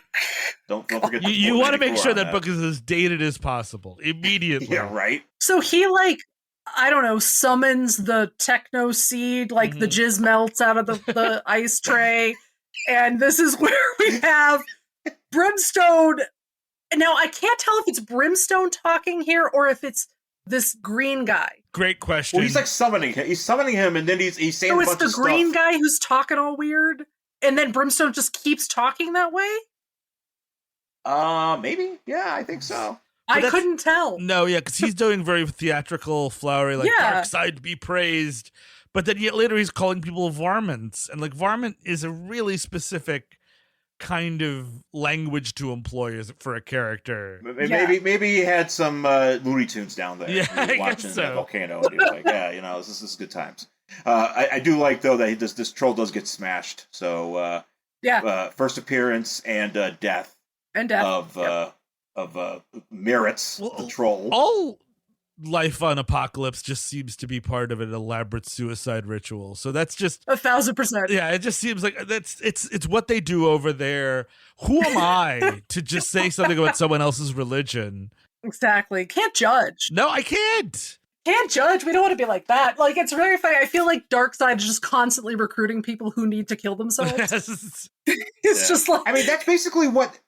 Don't forget. You want to make sure that book is as dated as possible immediately. Yeah, right. So he I don't know, summons the techno seed, like the jizz melts out of the ice tray. And this is where we have Brimstone. Now, I can't tell if it's Brimstone talking here or if it's this green guy. Great question. Well, he's like summoning him. He's summoning him, and then he's saying a bunch of stuff. So it's the green guy who's talking all weird, and then Brimstone just keeps talking that way? Maybe. Yeah, I think so. I couldn't tell. No, yeah, because he's doing very theatrical, flowery, like Darkseid be praised. But then yet later he's calling people varmints. And like varmint is a really specific kind of language to employ for a character. Maybe he had some Looney Tunes down there. Yeah, he was watching the volcano. And he was like, this is good times. I do like, though, that this troll does get smashed. So, first appearance and death. And death. Of Merritt's, the troll. All life on Apocalypse just seems to be part of an elaborate suicide ritual. So that's just 1,000%. Yeah, it just seems like it's what they do over there. Who am I to just say something about someone else's religion? Exactly. Can't judge. No, I can't. Can't judge. We don't want to be like that. Like, it's very funny. I feel like Darkseid is just constantly recruiting people who need to kill themselves. It's just like, I mean, that's basically what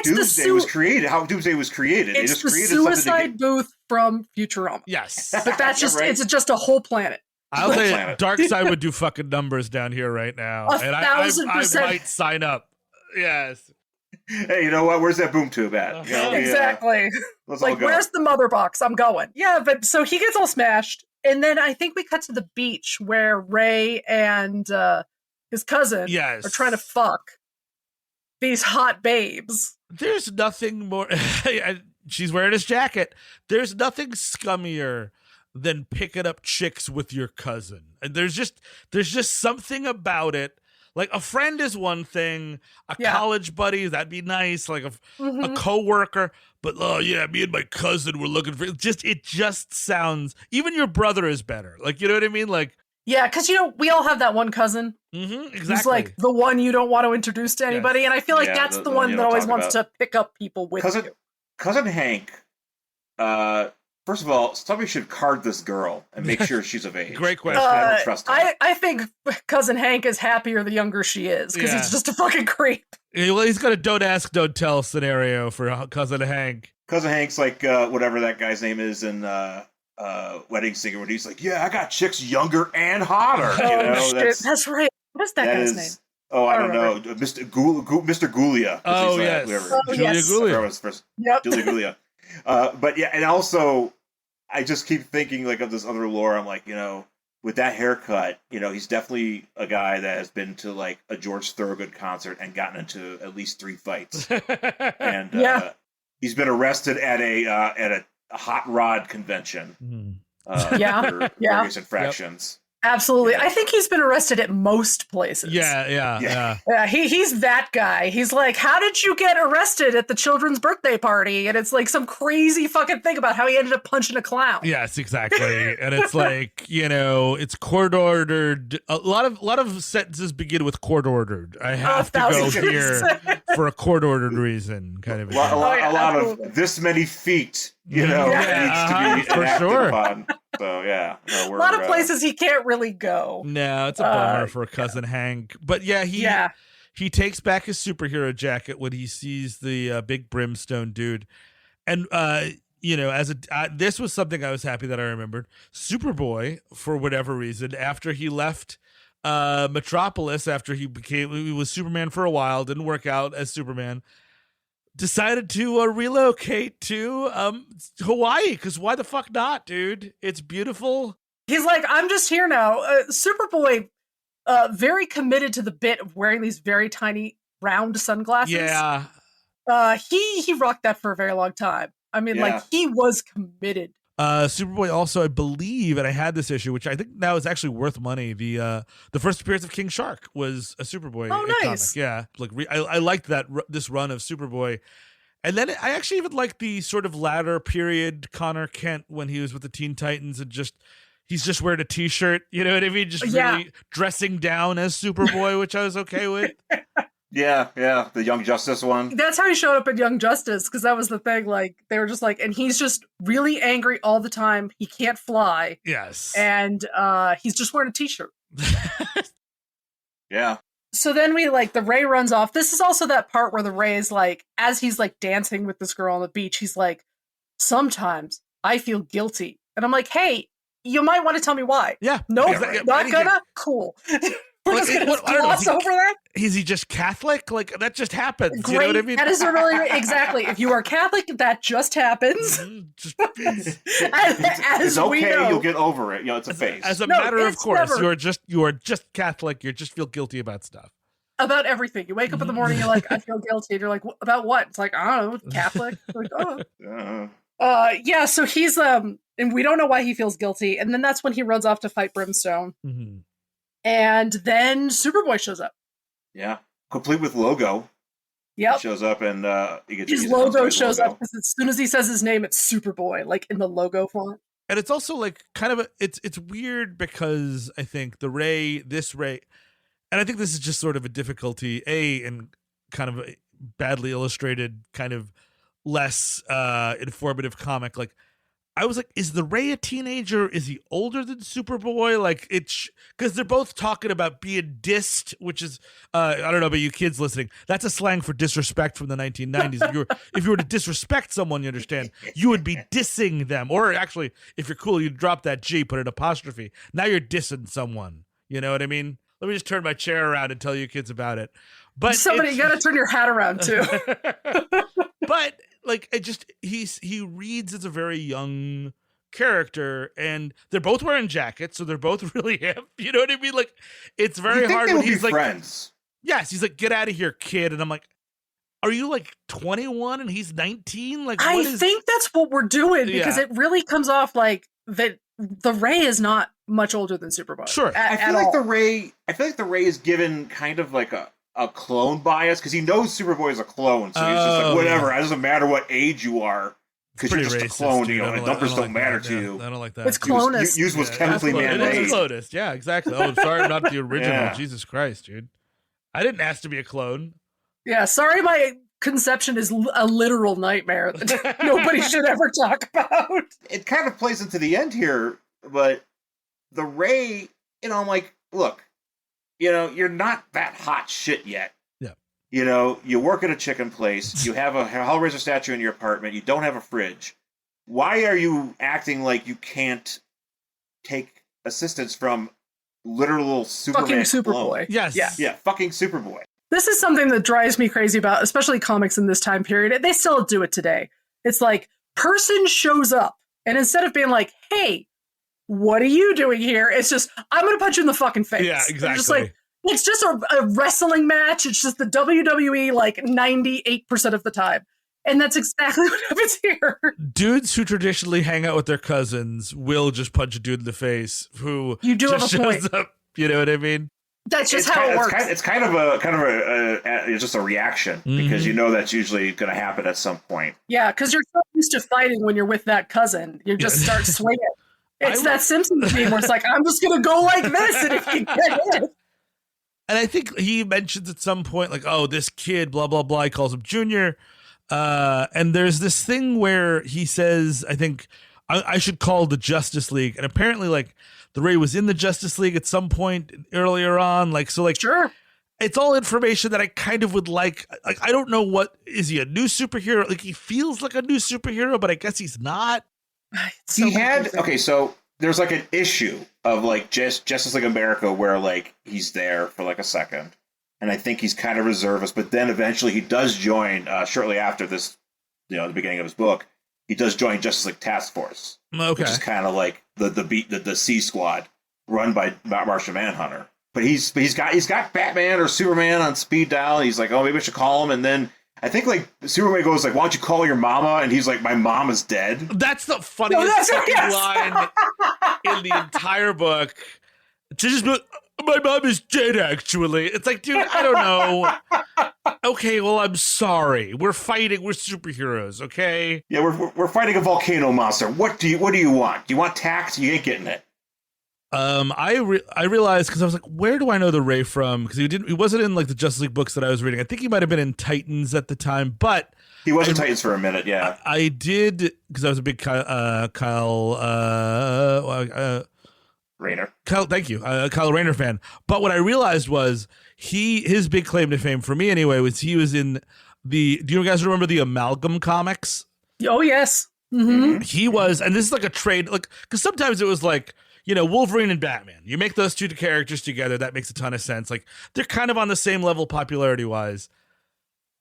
Doomsday was created. How Doomsday was created. It's they just the created suicide booth from Futurama. Yes, but that's just it's just a whole planet. I'll tell you, Darkseid would do fucking numbers down here right now, and I might sign up. Yes. Hey, you know what? Where's that boom tube at? You know, exactly. Like, where's the mother box? I'm going. Yeah, but so he gets all smashed, and then I think we cut to the beach where Ray and his cousin are trying to fuck these hot babes. There's nothing more. She's wearing his jacket. There's nothing scummier than picking up chicks with your cousin. And there's just something about it. Like, a friend is one thing, a college buddy, that'd be nice, like a coworker. But me and my cousin were looking for it just sounds, even your brother is better. Like, you know what I mean? Like, yeah, because, we all have that one cousin. Exactly. Who's like the one you don't want to introduce to anybody. And I feel like that's the one that always wants to pick up people with you. Cousin Hank, first of all, somebody should card this girl and make sure she's of age. Great question. I don't trust her. I think Cousin Hank is happier the younger she is, because he's just a fucking creep. Well, he's got a don't ask, don't tell scenario for Cousin Hank. Cousin Hank's like whatever that guy's name is in Wedding Singer, when he's like, I got chicks younger and hotter. Shit. That's right. What is that guy's name? Oh, I don't know. Mr. Gulia. Oh, yes. Julia Gulia. Yep. Julia Gulia. But yeah, and also, I just keep thinking like of this other lore. I'm like, with that haircut, he's definitely a guy that has been to like a George Thorogood concert and gotten into at least 3 fights. And he's been arrested at a hot rod convention. For various infractions. Yep. Absolutely. I think he's been arrested at most places. Yeah. He's that guy. He's like, how did you get arrested at the children's birthday party? And it's like some crazy fucking thing about how he ended up punching a clown. Yes, exactly. And it's like, it's court ordered. A lot of sentences begin with court ordered. I have to go here for a court ordered reason, kind of. A lot of this many feet. Needs to be for sure. Upon. So a lot of places he can't really go. No, it's a bummer for Cousin Hank. But he takes back his superhero jacket when he sees the big brimstone dude, and this was something I was happy that I remembered. Superboy, for whatever reason, after he left Metropolis, after he was Superman for a while, didn't work out as Superman, decided to relocate to Hawaii, because why the fuck not, dude? It's beautiful. He's like, I'm just here now. Superboy, very committed to the bit of wearing these very tiny round sunglasses. Yeah. He rocked that for a very long time. I mean, like, he was committed. Superboy also, I believe, and I had this issue, which I think now is actually worth money. The first appearance of King Shark was a Superboy nice. comic. Yeah, like I liked this run of Superboy, and then I actually even liked the sort of latter period Connor Kent when he was with the Teen Titans and he's just wearing a t-shirt. You know what I mean? Just really dressing down as Superboy, which I was okay with. Yeah, the Young Justice one. That's how he showed up in Young Justice, because that was the thing. Like, they were just like, and he's just really angry all the time. He can't fly. Yes. And he's just wearing a t-shirt. Yeah. So then the Ray runs off. This is also that part where the Ray is like, as he's like dancing with this girl on the beach, he's like, sometimes I feel guilty. And I'm like, hey, you might want to tell me why. Yeah. Nope, not gonna? Cool. We're just going to gloss over that? Is he just Catholic? Like, that just happens. Great. You know what I mean? That is exactly. If you are Catholic, that just happens. It's okay. You'll get over it. It's a phase. As a matter of course, you are just Catholic. You just feel guilty about stuff. About everything. You wake up in the morning, you're like, I feel guilty. And you're like, about what? It's like, I don't know, Catholic. Like, yeah. So he's and we don't know why he feels guilty. And then that's when he runs off to fight Brimstone. Mm-hmm. And then Superboy shows up. Yeah, complete with logo. Yep. He shows up and he gets his logo shows up because as soon as he says his name, it's Superboy, like in the logo font. And it's also like kind of it's weird because I think this Ray, and I think this is just sort of a difficulty, in kind of a badly illustrated, kind of less informative comic. Like, I was like, is the Ray a teenager? Is he older than Superboy? Like, it's because they're both talking about being dissed, which is, I don't know about you kids listening. That's a slang for disrespect from the 1990s. If you were to disrespect someone, you understand, you would be dissing them. Or actually, if you're cool, you'd drop that G, put an apostrophe. Now you're dissing someone. You know what I mean? Let me just turn my chair around and tell you kids about it. But you got to turn your hat around too. But like, he reads as a very young character, and they're both wearing jackets, so they're both really hip. You know what I mean? Like, it's very hard when he's like, friends. Yes, he's like, get out of here, kid. And I'm like, are you like 21 and he's 19? Like, I think that's what we're doing, because it really comes off like that the Ray is not much older than Superboy. Sure. I feel like the Ray is given kind of like a clone bias, because he knows Superboy is a clone, so he's just like, whatever, it doesn't matter what age you are, because you're just racist, a clone, dude. And numbers don't matter to you. I don't like that. It's clonus. Use was chemically man-made. It is clonus, yeah, exactly. Oh, sorry, I'm not the original. Yeah. Jesus Christ, dude. I didn't ask to be a clone. Yeah, sorry, my conception is a literal nightmare that nobody should ever talk about. It kind of plays into the end here, but the Ray, I'm like, look, you're not that hot shit yet. Yeah. You work at a chicken place. You have a Hellraiser statue in your apartment. You don't have a fridge. Why are you acting like you can't take assistance from literal Superman? Fucking Superboy. Yes. Yeah, fucking Superboy. This is something that drives me crazy about, especially comics in this time period. They still do it today. It's like, person shows up, and instead of being like, hey, what are you doing here? It's just, I'm going to punch you in the fucking face. Yeah, exactly. Just like, it's just a wrestling match. It's just the WWE like 98% of the time. And that's exactly what happens here. Dudes who traditionally hang out with their cousins will just punch a dude in the face who you do just have a shows point. up. You know what I mean? That's just how it works. It's kind of it's just a reaction, because that's usually going to happen at some point. Yeah, because you're so used to fighting when you're with that cousin. You just start swinging. It's that Simpsons meme where it's like, I'm just going to go like this, and if you get it. And I think he mentions at some point, like, oh, this kid, blah, blah, blah. He calls him Junior. And there's this thing where he says, I think, I should call the Justice League. And apparently, like, the Ray was in the Justice League at some point earlier on. Like, so, like, sure. it's all information that I kind of would like. Like, I don't know is he a new superhero? Like, he feels like a new superhero, but I guess he's not. So there's like an issue of like Justice League America where like he's there for like a second, and I think he's kind of reservist, but then eventually he does join shortly after this, the beginning of his book, he does join Justice League Task Force, which is kind of like the C Squad run by Martian Manhunter. But he's got Batman or Superman on speed dial. He's like, oh, maybe I should call him. And then I think like Superman goes like, why don't you call your mama? And he's like, my mom is dead. That's the funniest line in the entire book. To just be like, my mom is dead, actually. It's like, dude, I don't know. Okay, well, I'm sorry. We're fighting. We're superheroes, okay? Yeah, we're fighting a volcano monster. What do you want? Do you want tact? You ain't getting it. I realized, because I was like, where do I know the Ray from? Because he wasn't in like the Justice League books that I was reading. I think he might have been in Titans at the time, but he was in Titans for a minute. Yeah, I did, because I was a big Kyle Rayner. Thank you, Kyle Rayner fan. But what I realized was his big claim to fame for me anyway was he was in do you guys remember the Amalgam comics? Oh yes, mm-hmm. He was, and this is like a trade, like, because sometimes it was like, Wolverine and Batman. You make those two characters together, that makes a ton of sense. Like, they're kind of on the same level popularity-wise.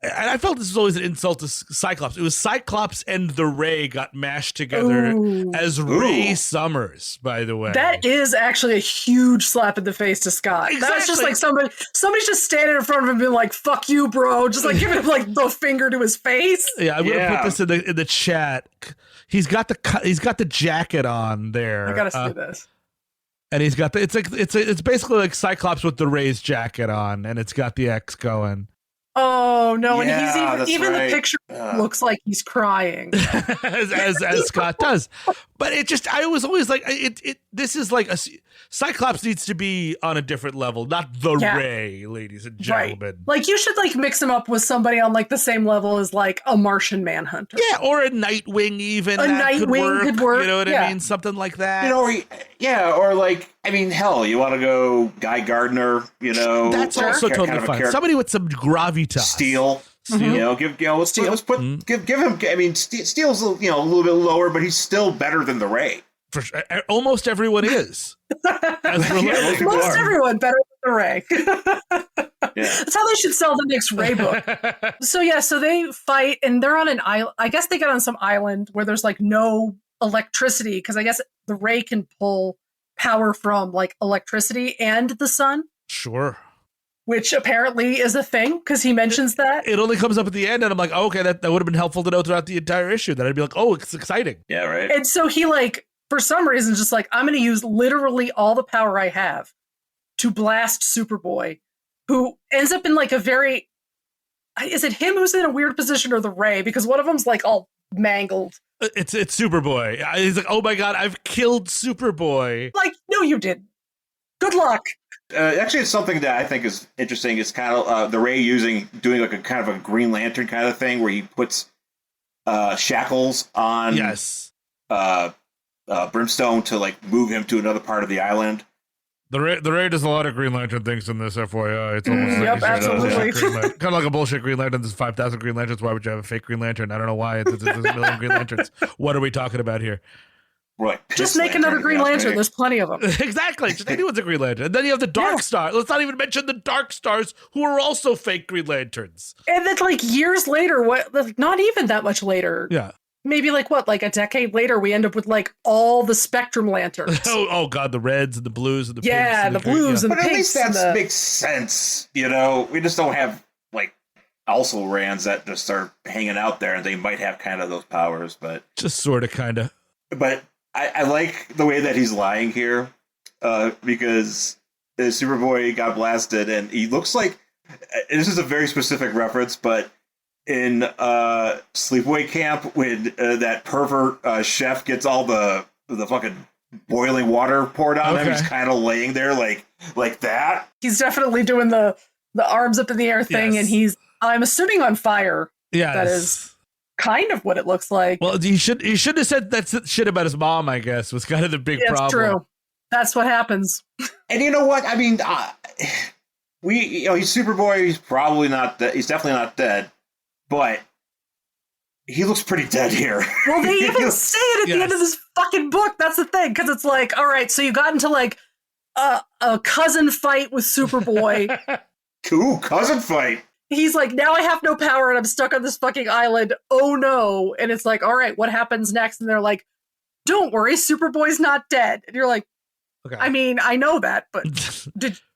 And I felt this was always an insult to Cyclops. It was Cyclops and the Ray got mashed together as Ray Summers, by the way. That is actually a huge slap in the face to Scott. Exactly. That's just like somebody's just standing in front of him and being like, fuck you, bro. Just like giving him like the finger to his face. Yeah, I'm going to put this in the chat. He's got the jacket on there. I got to see this. And he's got it's basically like Cyclops with the Ray's jacket on, and it's got the X going. Oh no! Yeah, and he's even the picture looks like he's crying, as Scott does. But I was always like, this is like Cyclops needs to be on a different level, not the Ray, ladies and gentlemen. Right. Like, you should like mix him up with somebody on like the same level as like a Martian Manhunter. Yeah, or a Nightwing even. Nightwing could work. You know what I mean? Something like that. Or like, I mean, hell, you want to go Guy Gardner? That's also totally fine. Somebody with some gravitas. Steel. Let's put give him. I mean, Steel's a little bit lower, but he's still better than the Ray. For sure. Almost everyone is. Most everyone better than the Ray. That's how they should sell the next Ray book. So they fight, and they're on an island. I guess they get on some island where there's like no electricity, because I guess the Ray can pull power from like electricity and the sun. Sure. Which apparently is a thing, because he mentions that. It only comes up at the end, and I'm like, okay, that would have been helpful to know throughout the entire issue. That I'd be like, oh, it's exciting. Yeah, right. And so he like, for some reason, just like, I'm going to use literally all the power I have to blast Superboy, who ends up in like a very, is it him who's in a weird position or the Ray? Because one of them's like all mangled. It's Superboy. He's like, oh my God, I've killed Superboy. Like, no, you didn't. Good luck. Actually, it's something that I think is interesting. It's kind of the Ray doing like a kind of a Green Lantern kind of thing where he puts shackles on Brimstone to like move him to another part of the island. The Ray does a lot of Green Lantern things in this, FYI. It's almost like absolutely. Kind of like a bullshit Green Lantern. There's 5,000 Green Lanterns. Why would you have a fake Green Lantern? I don't know why. There's a million Green Lanterns. What are we talking about here? Right. Just make another Green Lantern. There's plenty of them. Exactly. Just anyone's a Green Lantern. And then you have the Dark Star. Let's not even mention the Dark Stars, who are also fake Green Lanterns. And then like years later, not even that much later. Yeah. Maybe like a decade later, we end up with like all the Spectrum Lanterns. Oh God, the reds and the blues and the pinks. And the blues and the pinks. But at least that makes sense. We just don't have like also Rands that just are hanging out there, and they might have kind of those powers, but just sort of, kind of. But I like the way that he's lying here, because Superboy got blasted, and he looks like, this is a very specific reference, but in Sleepaway Camp, when that pervert chef gets all the fucking boiling water poured on him, he's kind of laying there like that. He's definitely doing the arms up in the air thing, and he's, I'm assuming, on fire. Yeah, that is kind of what it looks like. Well, he should have said that shit about his mom, I guess, was kind of the big problem. That's true. That's what happens. And you know what? I mean, he's Superboy. He's probably not dead. He's definitely not dead, but he looks pretty dead here. Well, they even say it at the end of this fucking book. That's the thing, because it's like, all right, so you got into like a cousin fight with Superboy. Cool, cousin fight. He's like, now I have no power and I'm stuck on this fucking island. Oh no. And it's like, all right, what happens next? And they're like, don't worry, Superboy's not dead. And you're like, okay. I mean, I know that, but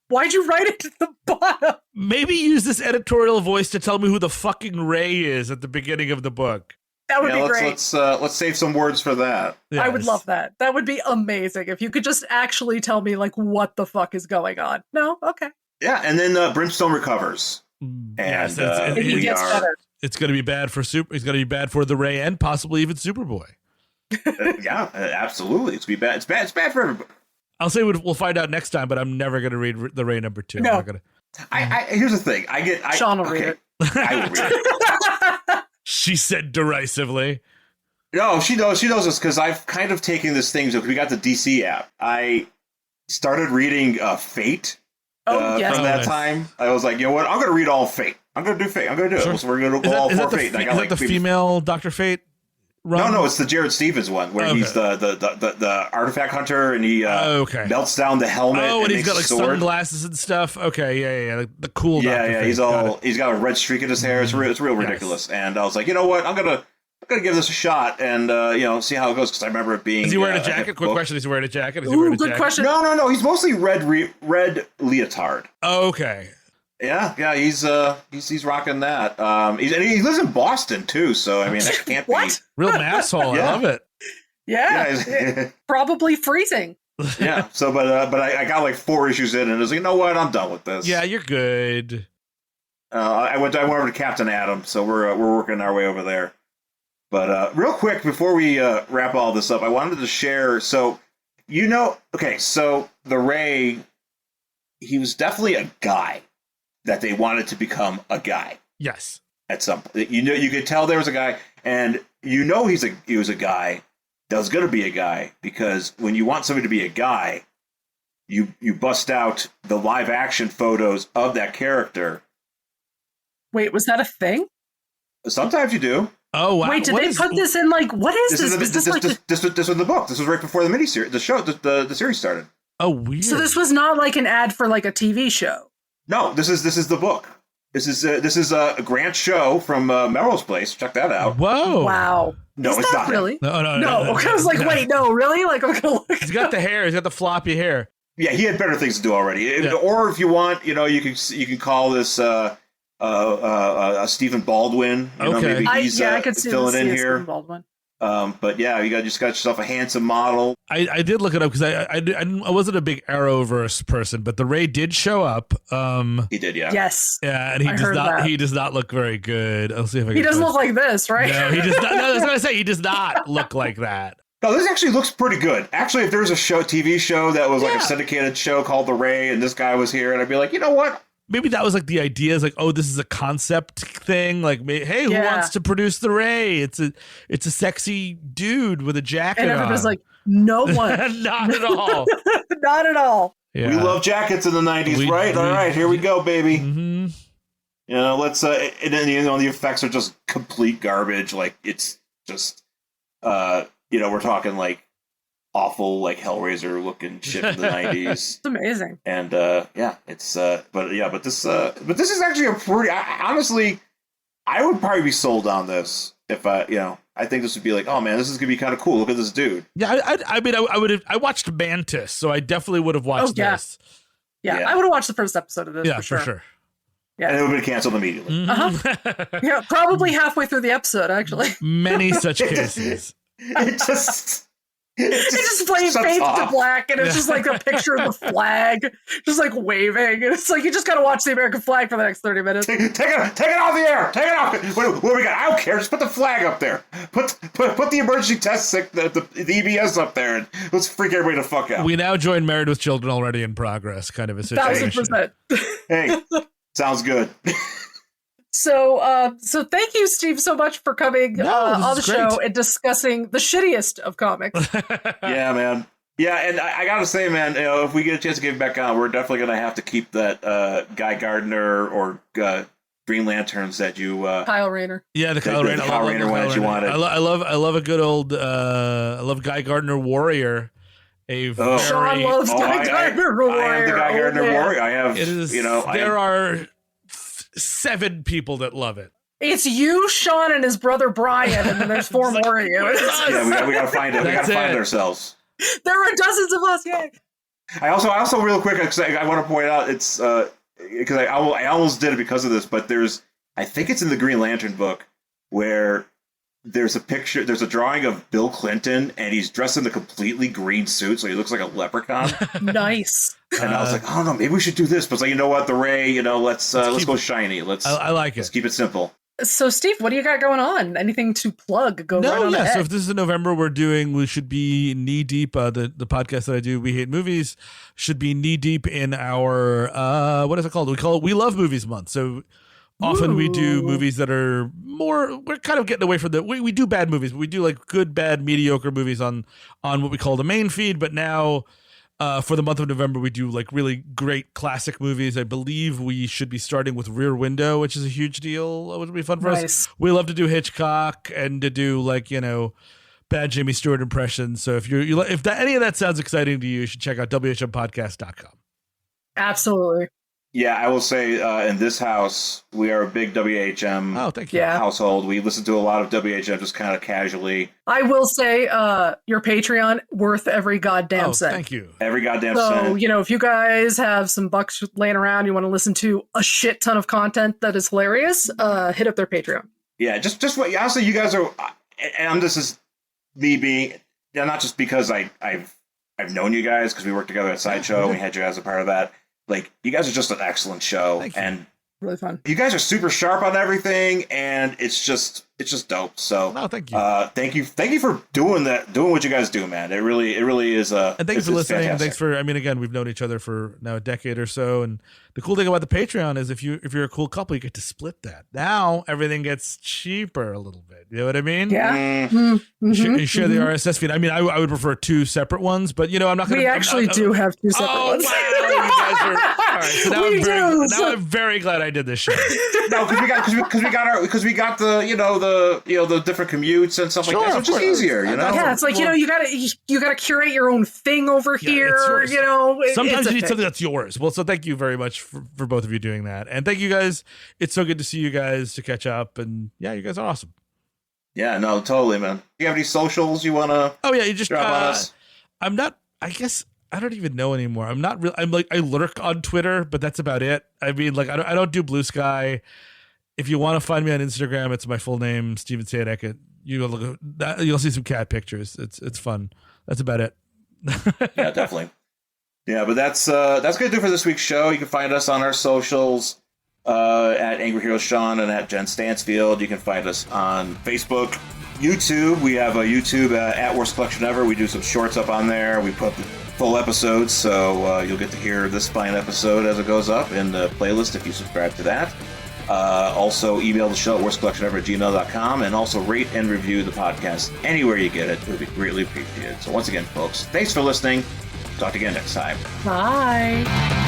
why'd you write it at the bottom? Maybe use this editorial voice to tell me who the fucking Ray is at the beginning of the book. That would be great. Let's save some words for that. Yes. I would love that. That would be amazing if you could just actually tell me like what the fuck is going on. No, okay. Yeah, and then Brimstone recovers, and yes, he gets better. It's going to be bad for It's going to be bad for the Ray and possibly even Superboy. Yeah, absolutely. It's bad. It's bad for everybody. I'll say we'll find out next time, but I'm never going to read the Ray number 2. No. I'm not gonna... Here's the thing. Sean will read it. I will read it. She said derisively. No, she knows this because I've kind of taken this thing. So we got the DC app. I started reading Fate. From that time, I was like, you know what? I'm going to read all Fate. I'm going to do Fate. I'm going to do it. Sure. So we're going to go all for Fate. Is that the female Dr. Fate run? No, it's the Jared Stevens one where he's the artifact hunter and he melts down the helmet. Oh, and he's got like sword. Sunglasses and stuff. Okay, yeah. The cool Dr. Fate. He's got a red streak in his hair. It's real ridiculous. And I was like, you know what? I'm gonna give this a shot and see how it goes because I remember it being. Is he wearing a jacket? Quick question: is he wearing a jacket? Good question. No. He's mostly red leotard. Oh, okay. Yeah. He's rocking that. He lives in Boston too, so I mean that can't be real asshole. Yeah. I love it. Yeah. Probably freezing. Yeah. So, but I got like 4 issues in, and I was like, you know what? I'm done with this. Yeah, you're good. I went over to Captain Atom, so we're working our way over there. But real quick, before we wrap all this up, I wanted to share. So, so the Ray, he was definitely a guy that they wanted to become a guy. Yes. At some point, you could tell there was a guy, and he was a guy that was going to be a guy because when you want somebody to be a guy, you bust out the live action photos of that character. Wait, was that a thing? Sometimes you do. Oh wow! Wait, did they put this in? Like, what is this? This was in the book. This was right before the miniseries, the show, the series started. Oh, weird. So this was not like an ad for like a TV show. No, this is the book. This is a Grant show from Melrose Place. Check that out. Whoa! Wow. No, it's not really. No. Okay, I was like, wait, no, really? Like, I'm gonna look. He's got the hair. He's got the floppy hair. Yeah, he had better things to do already. Yeah. Or if you want, you can call this. Stephen Baldwin. Okay. Maybe he's I could see filling in here. Stephen Baldwin. But yeah, you just got yourself a handsome model. I did look it up because I wasn't a big Arrowverse person, but the Ray did show up. He did, yeah. Yes. Yeah, and he does not look very good. I'll see if I can. He doesn't look like this, right? No, he does not. No, I was gonna say he does not look like that. No, this actually looks pretty good. Actually, if there's a TV show that was like a syndicated show called The Ray, and this guy was here, and I'd be like, you know what? Maybe that was like the idea is like, oh, this is a concept thing. Like, hey, who wants to produce the Ray? It's a sexy dude with a jacket and everybody's on. like, no one. Not at all. Not at all. Yeah. We love jackets in the 90s, right? All right, here we go, baby. Mm-hmm. Let's and then the effects are just complete garbage. Like it's just we're talking like awful like Hellraiser looking shit in the 90s. It's amazing. And it's but this is actually a pretty honestly, I would probably be sold on this if I think this would be like, oh man, this is gonna be kind of cool. Look at this dude. Yeah, I watched Mantis, so I definitely would have watched this. Yeah, I would have watched the first episode of this for sure. Yeah. And it would have been canceled immediately. Mm-hmm. Yeah, probably halfway through the episode, actually. Many such cases. It just fades to black, and it's just like a picture of the flag, just like waving. And it's like you just gotta watch the American flag for the next 30 minutes. Take it off the air. Take it off. What do we got? I don't care. Just put the flag up there. Put the emergency test the EBS up there, and let's freak everybody the fuck out. We now join Married with Children already in progress, kind of a situation. 1000%. Hey, sounds good. So thank you, Steve, so much for coming on the great. show and discussing the shittiest of comics. Yeah, man. Yeah, and I gotta say, man, if we get a chance to get back on, we're definitely gonna have to keep that Guy Gardner or Green Lanterns that you Kyle Rayner. Yeah, the Kyle Rayner. Kyle Rayner one that you wanted. I love a good old I love Guy Gardner Warrior. Sean loves Guy Gardner Warrior. I am the Guy Gardner Warrior. I have there are 7 people that love it. It's you, Sean, and his brother Brian, and then there's 4 more of you. Yeah, we gotta find it. We gotta find ourselves. There are dozens of us. Yay! I also real quick, I want to point out it's because I almost did it because of this, but I think it's in the Green Lantern book where there's a drawing of Bill Clinton, and he's dressed in a completely green suit, so he looks like a leprechaun. Nice. And I was like, I don't know, maybe we should do this. But it's like, you know what, the Ray, let's go shiny. I like it. Let's keep it simple. So, Steve, what do you got going on? Anything to plug? Go right on ahead. So if this is in November, we should be knee deep. The podcast that I do, We Hate Movies, should be knee deep in our what is it called? We call it We Love Movies Month. So often we do movies that are more. We're kind of getting away from we do bad movies, but we do like good, bad, mediocre movies on what we call the main feed. But now, for the month of November, we do like really great classic movies. I believe we should be starting with Rear Window, which is a huge deal. It would be fun for us. We love to do Hitchcock and to do bad Jimmy Stewart impressions. So if any of that sounds exciting to you should check out WHMpodcast.com. Absolutely. Yeah, I will say in this house, we are a big WHM household. We listen to a lot of WHM just kind of casually. I will say your Patreon, worth every goddamn cent. Thank you. Every goddamn cent. So, if you guys have some bucks laying around, you want to listen to a shit ton of content that is hilarious, hit up their Patreon. Yeah, just what, honestly, you guys are, and this is me being, not just because I've known you guys, because we worked together at Sideshow, and we had you guys a part of that. Like, you guys are just an excellent show, and really fun. You guys are super sharp on everything, and it's just dope. So, thank you. Thank you for doing what you guys do, man. It really is and thanks for listening. Fantastic. And thanks for, again, we've known each other for now a decade or so, and the cool thing about the Patreon is if you're a cool couple, you get to split that. Now everything gets cheaper a little bit. You know what I mean? Yeah. You share the RSS feed. I would prefer 2 separate ones, but I'm not going to. We actually do have 2 separate ones. Wow, you guys are all right. So now I'm very glad I did this show. No, because we got the different commutes and stuff like that. So it's just easier, Yeah, it's like you gotta curate your own thing over here. Sometimes you need something that's yours. Well, so thank you very much for both of you doing that, and thank you guys. It's so good to see you guys, to catch up, and you guys are awesome. Yeah, no, totally, man. Do you have any socials you wanna? Oh yeah, you just drop on us. I'm not. I guess I don't even know anymore. I'm not real. I lurk on Twitter, but that's about it. I don't do Blue Sky. If you want to find me on Instagram, it's my full name, Stephen Sajdak. You'll see some cat pictures. It's fun. That's about it. Yeah, definitely. Yeah, but that's gonna do for this week's show. You can find us on our socials at Angry Hero Sean and at Jen Stansfield. You can find us on Facebook, YouTube. We have a YouTube at Worst Collection Ever. We do some shorts up on there. We put the full episodes, so you'll get to hear this fine episode as it goes up in the playlist if you subscribe to that. Also, email the show at worstcollectionever@gmail.com, and also rate and review the podcast anywhere you get it. It would be greatly appreciated. So once again, folks, thanks for listening. Talk to you again next time. Bye.